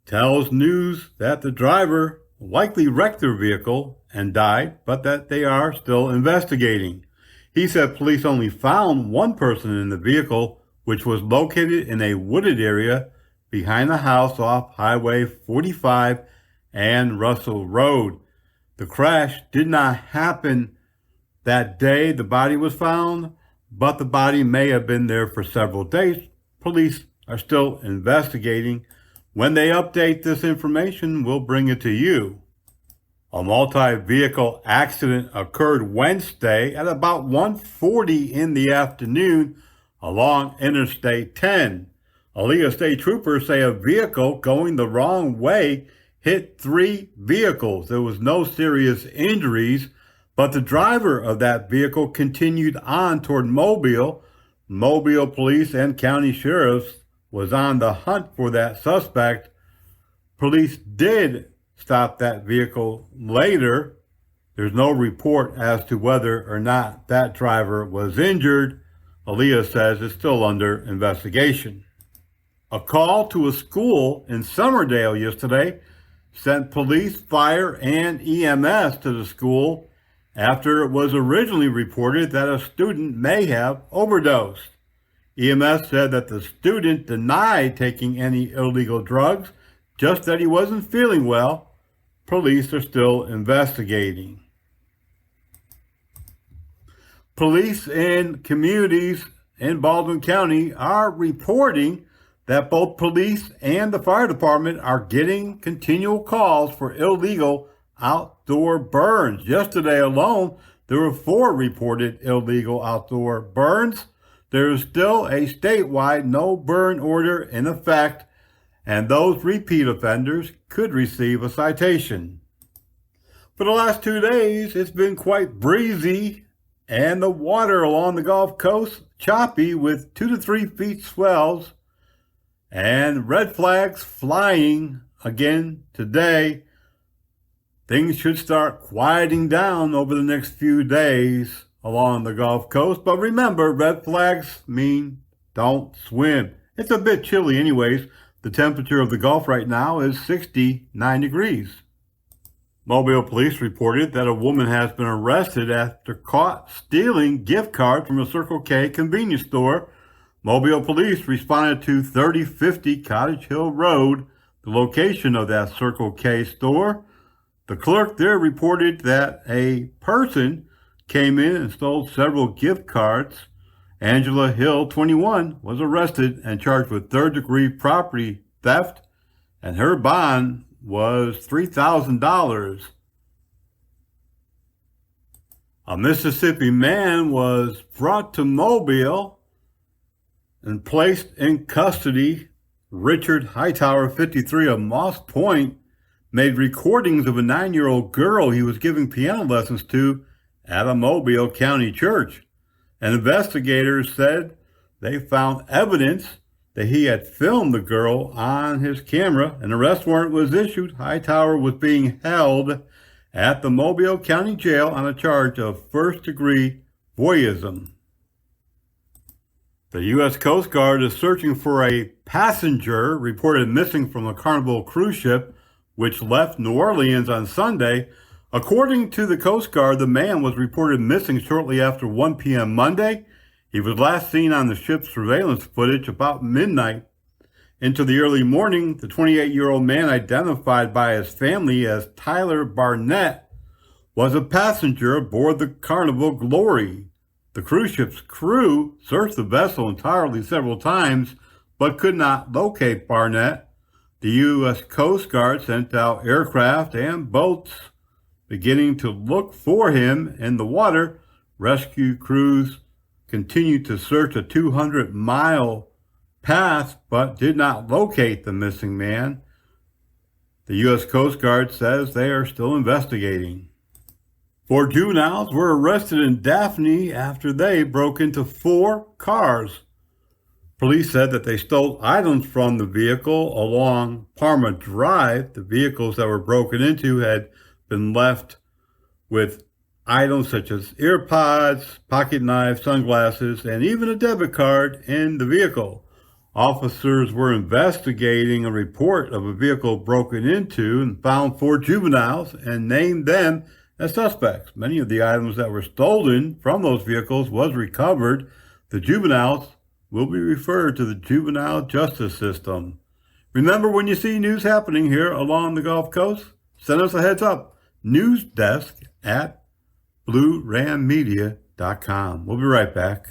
tells news that the driver likely wrecked their vehicle and died, but that they are still investigating. He said police only found one person in the vehicle, which was located in a wooded area behind the house off Highway 45 and Russell Road. The crash did not happen that day the body was found, but the body may have been there for several days. Police are still investigating. When they update this information, we'll bring it to you. A multi-vehicle accident occurred Wednesday at about 1:40 in the afternoon along Interstate 10. Aaliyah State Troopers say a vehicle going the wrong way hit 3 vehicles. There was no serious injuries, but the driver of that vehicle continued on toward Mobile. Mobile police and county sheriffs was on the hunt for that suspect. Police did stop that vehicle later. There's no report as to whether or not that driver was injured. Aaliyah says it's still under investigation. A call to a school in Summerdale yesterday sent police, fire, and EMS to the school after it was originally reported that a student may have overdosed. EMS said that the student denied taking any illegal drugs, just that he wasn't feeling well. Police are still investigating. Police in communities in Baldwin County are reporting that both police and the fire department are getting continual calls for illegal outdoor burns. Yesterday alone, there were 4 reported illegal outdoor burns. There is still a statewide no burn order in effect, and those repeat offenders could receive a citation. For the last 2 days, it's been quite breezy, and the water along the Gulf Coast choppy with 2 to 3 feet swells, and red flags flying again today. Things should start quieting down over the next few days along the Gulf Coast, but remember, red flags mean don't swim. It's a bit chilly anyways. The temperature of the Gulf right now is 69 degrees. Mobile police reported that a woman has been arrested after caught stealing gift cards from a Circle K convenience store. Mobile police responded to 3050 Cottage Hill Road, the location of that Circle K store. The clerk there reported that a person came in and stole several gift cards. Angela Hill, 21, was arrested and charged with third-degree property theft, and her bond was $3,000. A Mississippi man was brought to Mobile and placed in custody. Richard Hightower, 53, of Moss Point, made recordings of a 9-year-old girl he was giving piano lessons to at a Mobile County church. And investigators said they found evidence that he had filmed the girl on his camera. An arrest warrant was issued. Hightower was being held at the Mobile County Jail on a charge of first-degree voyeurism. The U.S. Coast Guard is searching for a passenger reported missing from a Carnival cruise ship which left New Orleans on Sunday. According to the Coast Guard, the man was reported missing shortly after 1 p.m. Monday. He was last seen on the ship's surveillance footage about midnight. Into the early morning, the 28-year-old man, identified by his family as Tyler Barnett, was a passenger aboard the Carnival Glory. The cruise ship's crew searched the vessel entirely several times, but could not locate Barnett. The U.S. Coast Guard sent out aircraft and boats beginning to look for him in the water. Rescue crews continued to search a 200-mile path, but did not locate the missing man. The U.S. Coast Guard says they are still investigating. 4 juveniles were arrested in Daphne after they broke into 4 cars. Police said that they stole items from the vehicle along Parma Drive. The vehicles that were broken into had been left with items such as earpods, pocket knives, sunglasses, and even a debit card in the vehicle. Officers were investigating a report of a vehicle broken into and found 4 juveniles and named them as suspects. Many of the items that were stolen from those vehicles was recovered. The juveniles will be referred to the juvenile justice system. Remember, when you see news happening here along the Gulf Coast, send us a heads up. newsdesk@bluerammedia.com. We'll be right back.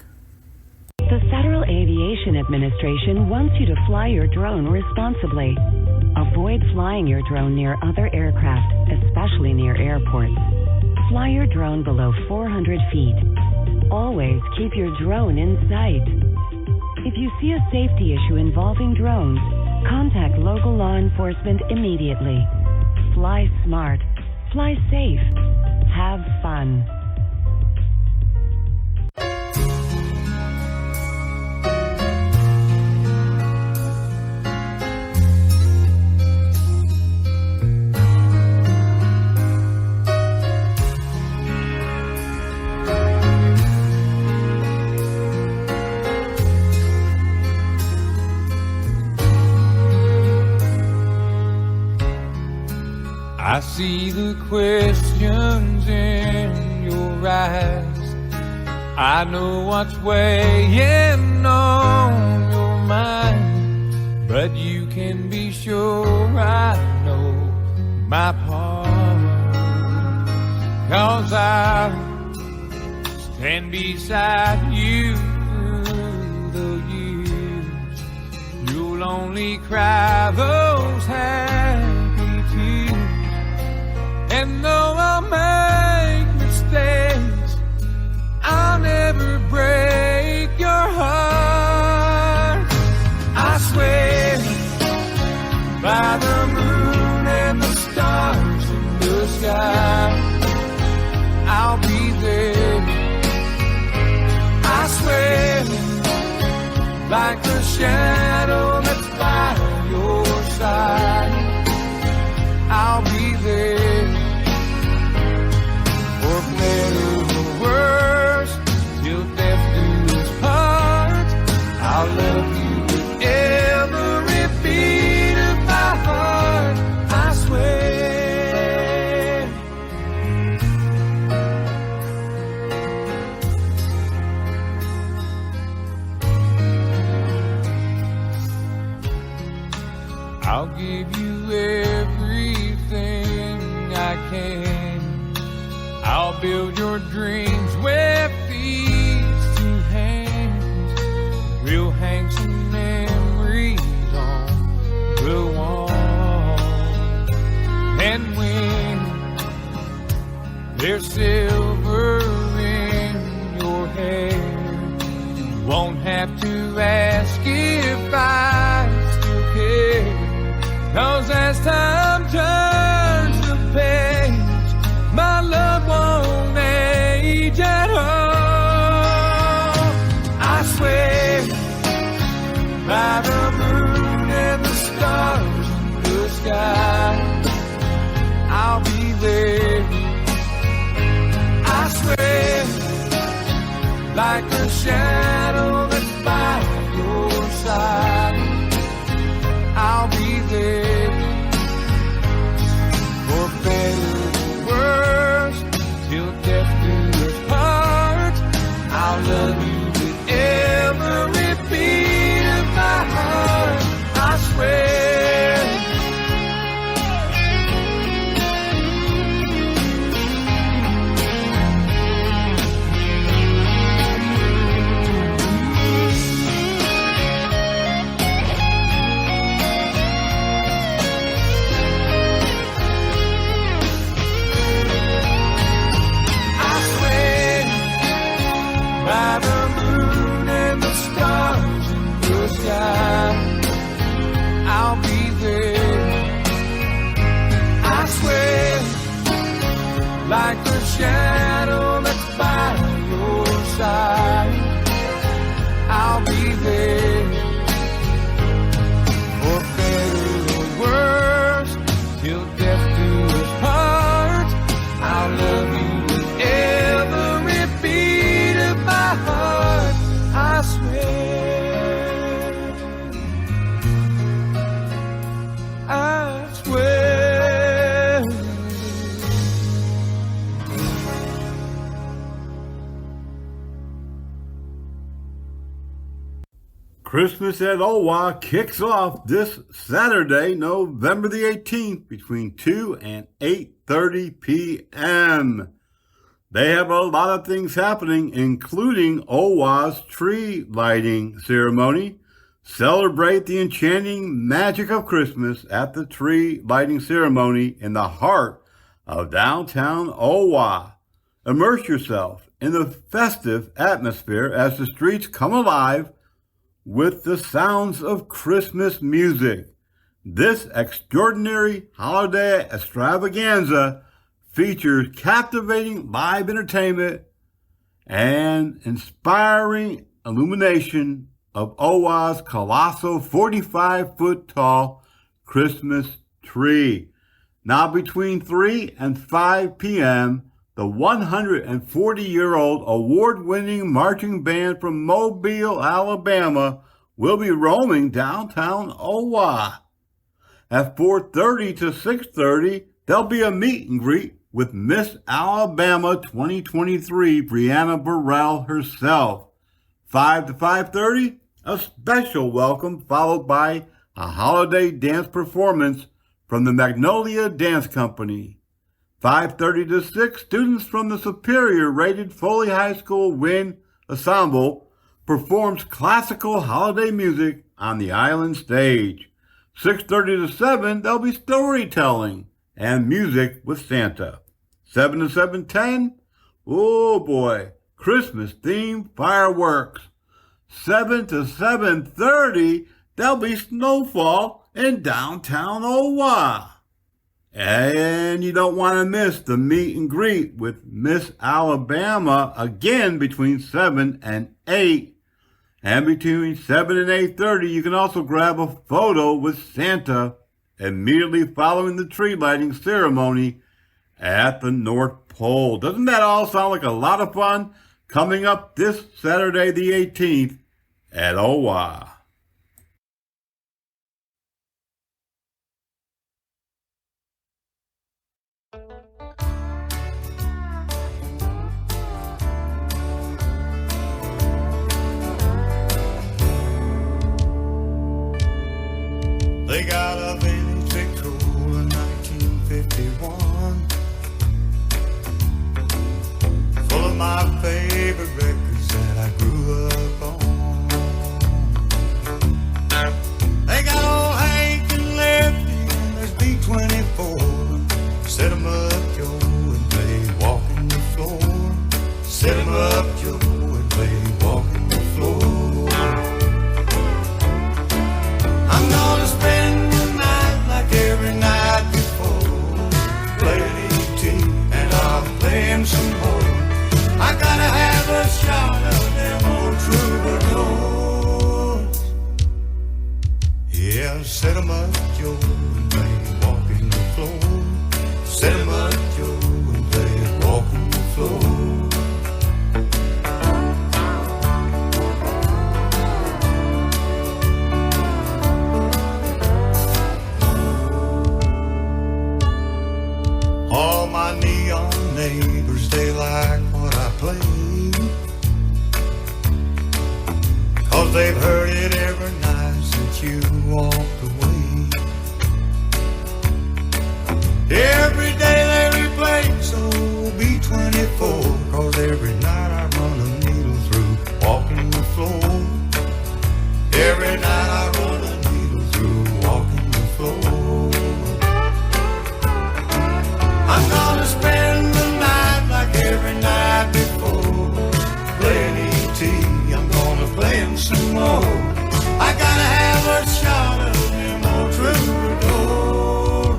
The Federal Aviation Administration wants you to fly your drone responsibly. Avoid flying your drone near other aircraft, especially near airports. Fly your drone below 400 feet. Always keep your drone in sight. If you see a safety issue involving drones, contact local law enforcement immediately. Fly smart. Fly safe. Have fun. I see the questions in your eyes. I know what's weighing on your mind, but you can be sure I know my part. 'Cause I stand beside you through the years. You'll only cry those happy tears. And though I'll make mistakes, I'll never break your heart. I swear by the moon and the stars in the sky, I'll be there. I swear like the shadow that's by your side, I'll be there. For better or worse, till death do us part, I'll love you with every beat of my heart. I swear. I'll give you everything I can. I'll build your dreams with these two hands. We'll hang some memories on the wall. And when there's silver in your hair, you won't have to ask if I still care. 'Cause as time turns the page, my love won't age at all. I swear by the moon and the stars in the sky, I'll be there. I swear like a shadow that's by your side, I'll be there. For better or worse, till death do us part, I'll love you with every beat of my heart. I swear. By the moon and the stars in the sky, I'll be there. I swear like the shadow that's by your side, I'll be there. For better or worse, till death do us part, I'll love you with every beat of my heart. I swear. I swear. Christmas at Owa kicks off this Saturday, November the 18th, between 2 and 8:30 p.m. They have a lot of things happening, including Owa's tree lighting ceremony. Celebrate the enchanting magic of Christmas at the tree lighting ceremony in the heart of downtown Owa. Immerse yourself in the festive atmosphere as the streets come alive with the sounds of Christmas music. This extraordinary holiday extravaganza features captivating live entertainment and inspiring illumination of Owa's colossal 45-foot tall Christmas tree. Now between 3 and 5 p.m., the 140-year-old award-winning marching band from Mobile, Alabama will be roaming downtown Owa. At 4:30 to 6:30, there'll be a meet and greet with Miss Alabama 2023, Brianna Burrell herself. 5 to 5:30, a special welcome followed by a holiday dance performance from the Magnolia Dance Company. 5:30 to 6, students from the superior-rated Foley High School Wind Ensemble performs classical holiday music on the island stage. 6:30 to 7, there'll be storytelling and music with Santa. 7 to 7:10, oh boy, Christmas-themed fireworks. 7 to 7:30, there'll be snowfall in downtown Owa. And you don't want to miss the meet and greet with Miss Alabama again between 7 and 8. And between 7 and 8:30, you can also grab a photo with Santa immediately following the tree lighting ceremony at the North Pole. Doesn't that all sound like a lot of fun? Coming up this Saturday the 18th at Owa. They got a vintage Victrola 1951, full of my favorite records that I grew up on. They got old Hank and Lefty and there's B-24. Set 'em up, Joe, and play Walking the Floor. Set 'em up, Joe, and play Walking the Floor. I'm gonna spend the night like every night before. Playing E.T. and I'll play him some more. I gotta have a shot of them old troubadours. Yeah, set 'em up, Joe, and play Walking the Floor. Set 'em up, Joe, and play Walking the Floor. All my neon neighbors, they like what I play, 'cause they've heard it every night since you walked away. Every day they replay, so B-24, 'cause every night I run a needle through Walking the Floor. Every night I run a needle through Walking the Floor. I'm gonna spend the night like every night before. Playing E.T., I'm gonna play him some more. I gotta have a shot of them old troubadours.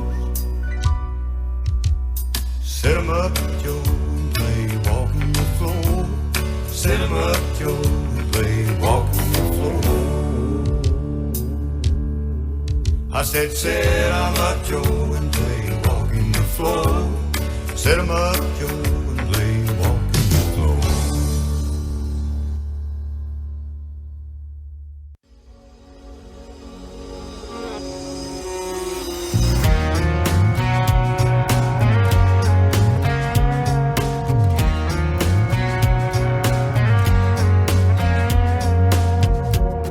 Set 'em up, Joe, and play Walking the Floor. Set 'em up, Joe, and play Walking the Floor. I said, set 'em up, Joe, and play Walking the Floor. Set 'em up, Joe, and play Walking the Floor.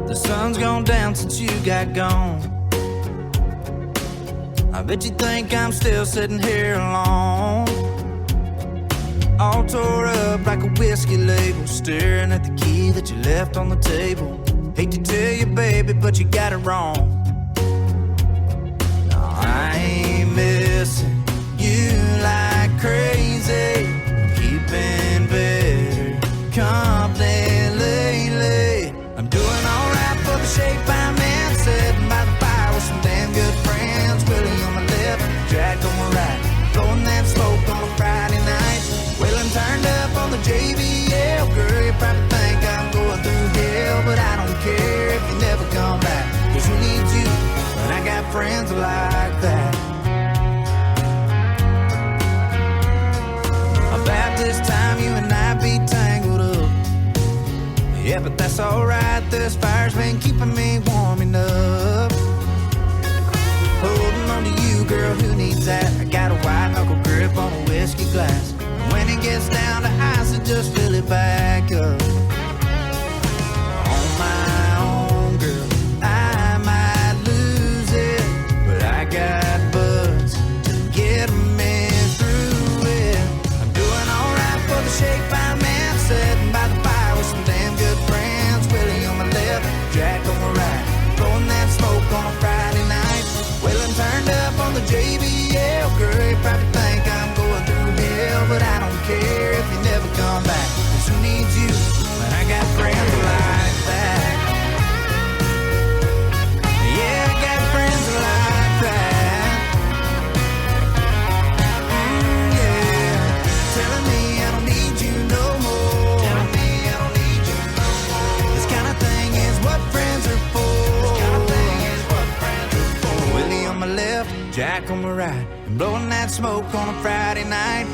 The sun's sun's gone down since you got gone. I bet you think I'm still sitting here alone, all tore up like a whiskey label, staring at the key that you left on the table. Hate to tell you, baby, but you got it wrong. No, I ain't missing you like crazy. I'm keeping better company lately. I'm doing alright for the shape I'm in, sitting by the fire with some damn good friends. Willie on my left, Jack on my right, blowing that smoke on a Friday night. Wheeling turned up on the JBL. Girl, you probably think I'm going through hell, but I don't care if you never come back. Cause who needs you when I got friends like that? About this time you and I be tangled up. Yeah, but that's alright, this fire's been keeping me warm enough. Holding on to you, girl, who needs that? I got a white knuckle grip on a whiskey glass. When it gets down to ice, I just fill it back up. On my own, girl, I might lose it, but I got buds to get me through it. I'm doing alright for the shape I'm in, sitting by the fire with some damn good friends. Willie on my left, Jack on my right, blowing that smoke on a Friday night. Wheeling turned up on the JBL. Girl, you probably think I'm going through hell, but I don't care if you never come back. Cause who needs you when I got friends like that? Yeah, I got friends like that. Yeah, telling me I don't need you no more. Telling me I don't need you no more. This kind of thing is what friends are for. This kind of thing is what friends are for. Willie on my left, Jack on my right, and blowing that smoke on a Friday night.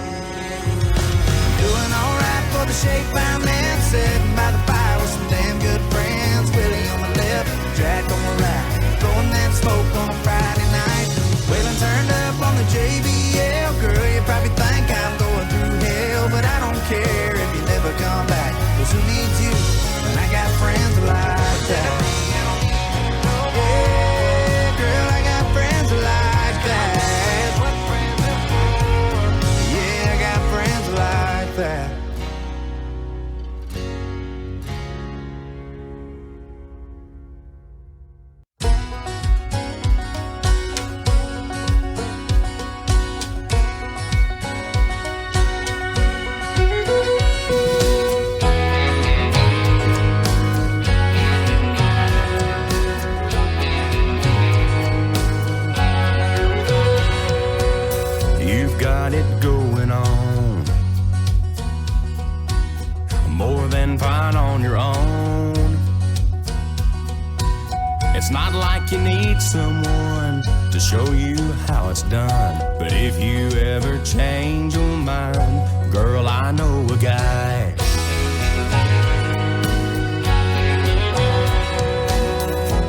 Doing alright for the shape I'm in, sitting by the fire with some damn good friends. Willie on my left, Jack on my right, blowing that smoke on a Friday night. Wheeling turned up on the JBL. Girl, you probably think I'm going through hell, but I don't care if you never come back. Cause who needs you when I got friends like that? Yeah, girl, I got friends like that. Yeah, I got friends like that. You've got it going on, more than fine on your own. It's not like you need someone to show you how it's done. But if you ever change your mind, girl, I know a guy.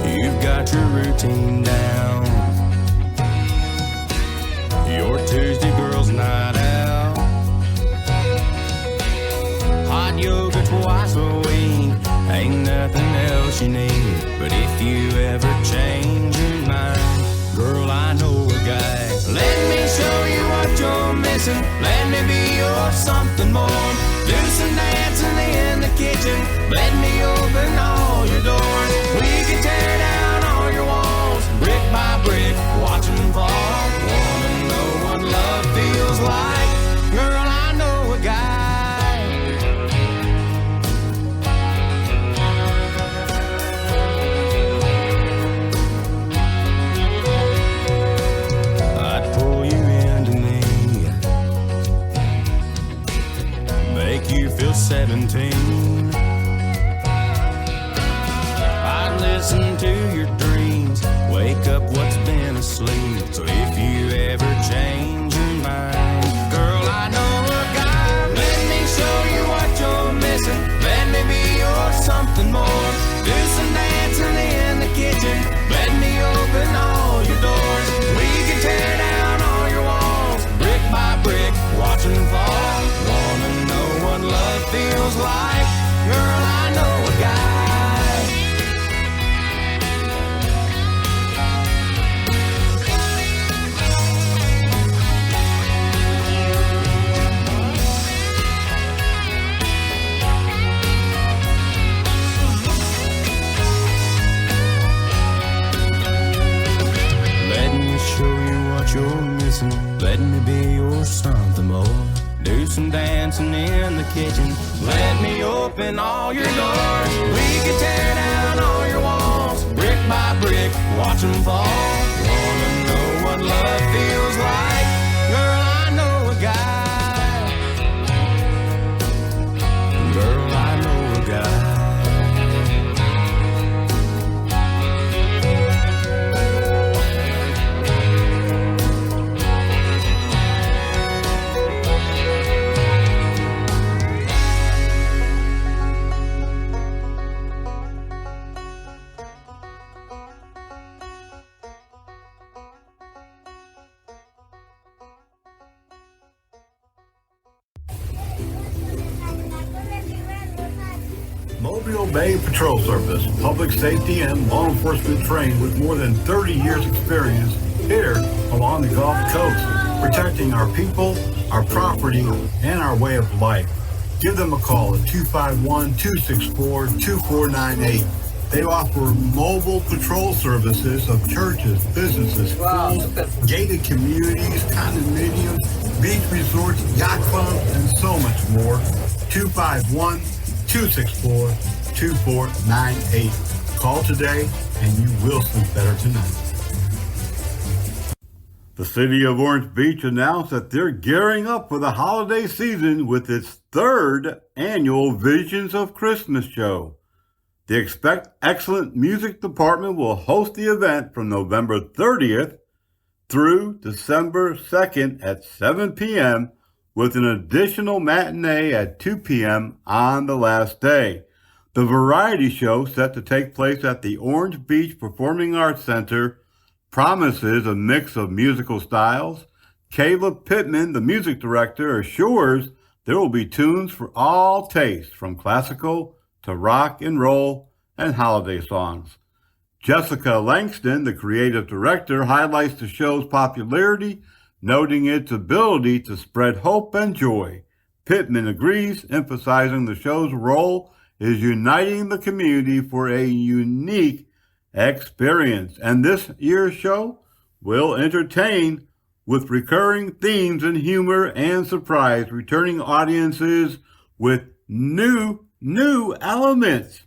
You've got your routine down, your Tuesday girls' night out, hot yoga twice a week, ain't nothing else you need. But if you ever change your mind, girl, I know a guy. Let me show you what you're missing, let me be your something more. Do some dancing in the kitchen, let me open all your doors. We can tear down all your walls, brick by brick, watch them fall. Wanna know what love feels like? Girl, I know a guy. I'd pull you into me, make you feel 17. I'd listen to your dreams, wake up what's been asleep. So if you ever change your mind, girl, I know a guy. Let me show you what you're missing, let me be your something more. Do some dancing in the kitchen, let me open all your doors. We can tear down all your walls, brick by brick, watch them fall. Wanna know what love feels like? Girl, I know a guy. something more. Do some dancing in the kitchen. Let me open all your doors. We can tear down all your walls, brick by brick, watch them fall. Wanna know what love feels like? Girl, I know a guy. Girl, I know a guy. Mobile Bay Patrol Service, public safety and law enforcement trained with more than 30 years experience here along the Gulf Coast, protecting our people, our property, and our way of life. Give them a call at 251-264-2498. They offer mobile patrol services of churches, businesses, schools, gated communities, condominiums, beach resorts, yacht clubs, and so much more. 251-264-2498. Call today and you will sleep better tonight. The city of Orange Beach announced that they're gearing up for the holiday season with its third annual Visions of Christmas show. The Expect Excellent Music Department will host the event from November 30th through December 2nd at 7 p.m. with an additional matinee at 2 p.m. on the last day. The variety show, set to take place at the Orange Beach Performing Arts Center, promises a mix of musical styles. Caleb Pittman, the music director, assures there will be tunes for all tastes, from classical to rock and roll and holiday songs. Jessica Langston, the creative director, highlights the show's popularity, noting its ability to spread hope and joy. Pittman agrees, emphasizing the show's role is uniting the community for a unique experience. And this year's show will entertain with recurring themes and humor and surprise, returning audiences with new elements.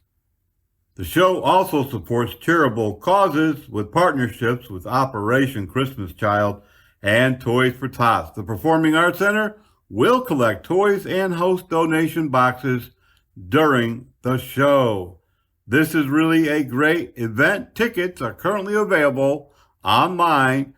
The show also supports charitable causes with partnerships with Operation Christmas Child and Toys for Tots. The Performing Arts Center will collect toys and host donation boxes during the show. This is really a great event. Tickets are currently available online.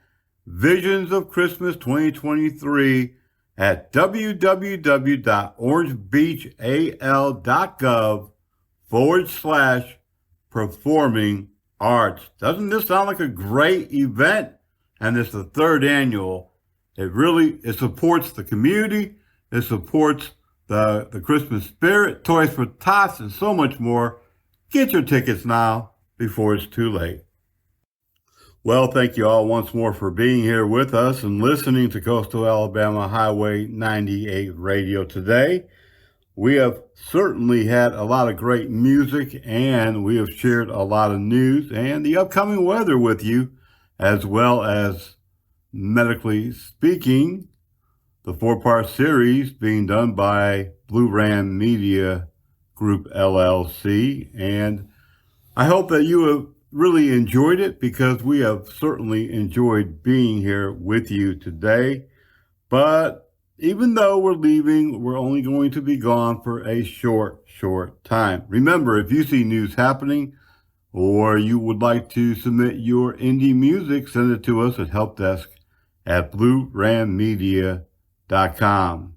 Visions of Christmas 2023 at www.orangebeachal.gov/performing arts. Doesn't this sound like a great event? And it's the third annual. It supports the community. It supports the Christmas spirit, Toys for Tots, and so much more. Get your tickets now before it's too late. Well, thank you all once more for being here with us and listening to Coastal Alabama Highway 98 Radio today. We have certainly had a lot of great music, and we have shared a lot of news and the upcoming weather with you, as well as medically speaking, the 4-part series being done by Blue Ram Media Group LLC. And I hope that you have really enjoyed it, because we have certainly enjoyed being here with you today. But even though we're leaving, we're only going to be gone for a short time. Remember, if you see news happening or you would like to submit your indie music, send it to us at helpdesk@bluerammedia.com.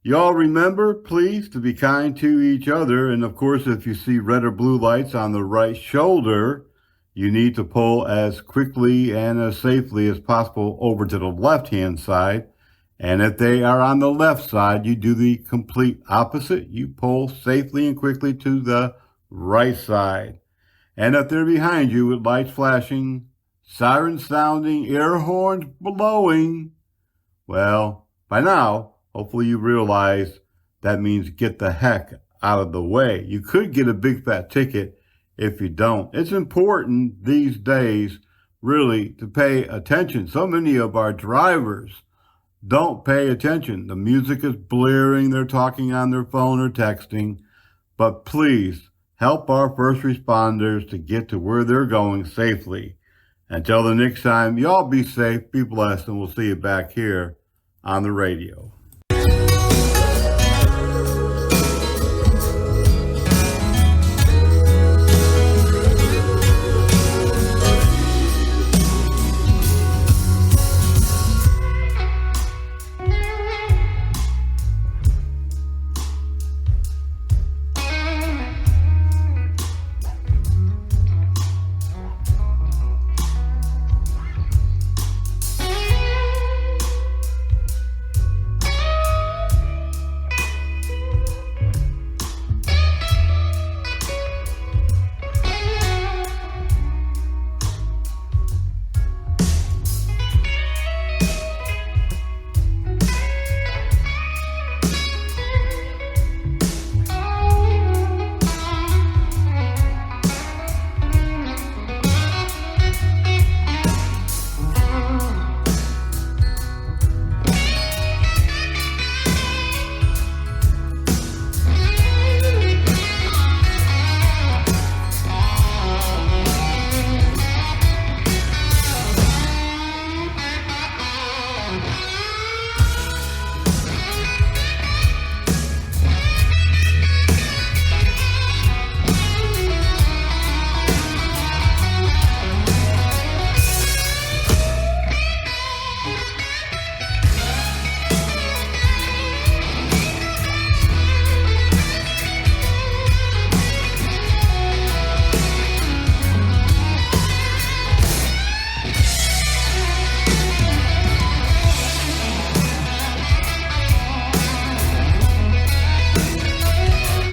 Y'all remember, please, to be kind to each other. And of course, if you see red or blue lights on the right shoulder, you need to pull as quickly and as safely as possible over to the left-hand side. And if they are on the left side, you do the complete opposite. You pull safely and quickly to the right side. And if they're behind you with lights flashing, sirens sounding, air horns blowing, well, by now, hopefully you realize that means get the heck out of the way. You could get a big fat ticket if you don't. It's important these days really to pay attention. So many of our drivers don't pay attention. The music is blaring, they're talking on their phone or texting, but please help our first responders to get to where they're going safely. Until the next time, y'all be safe, be blessed, and we'll see you back here on the radio.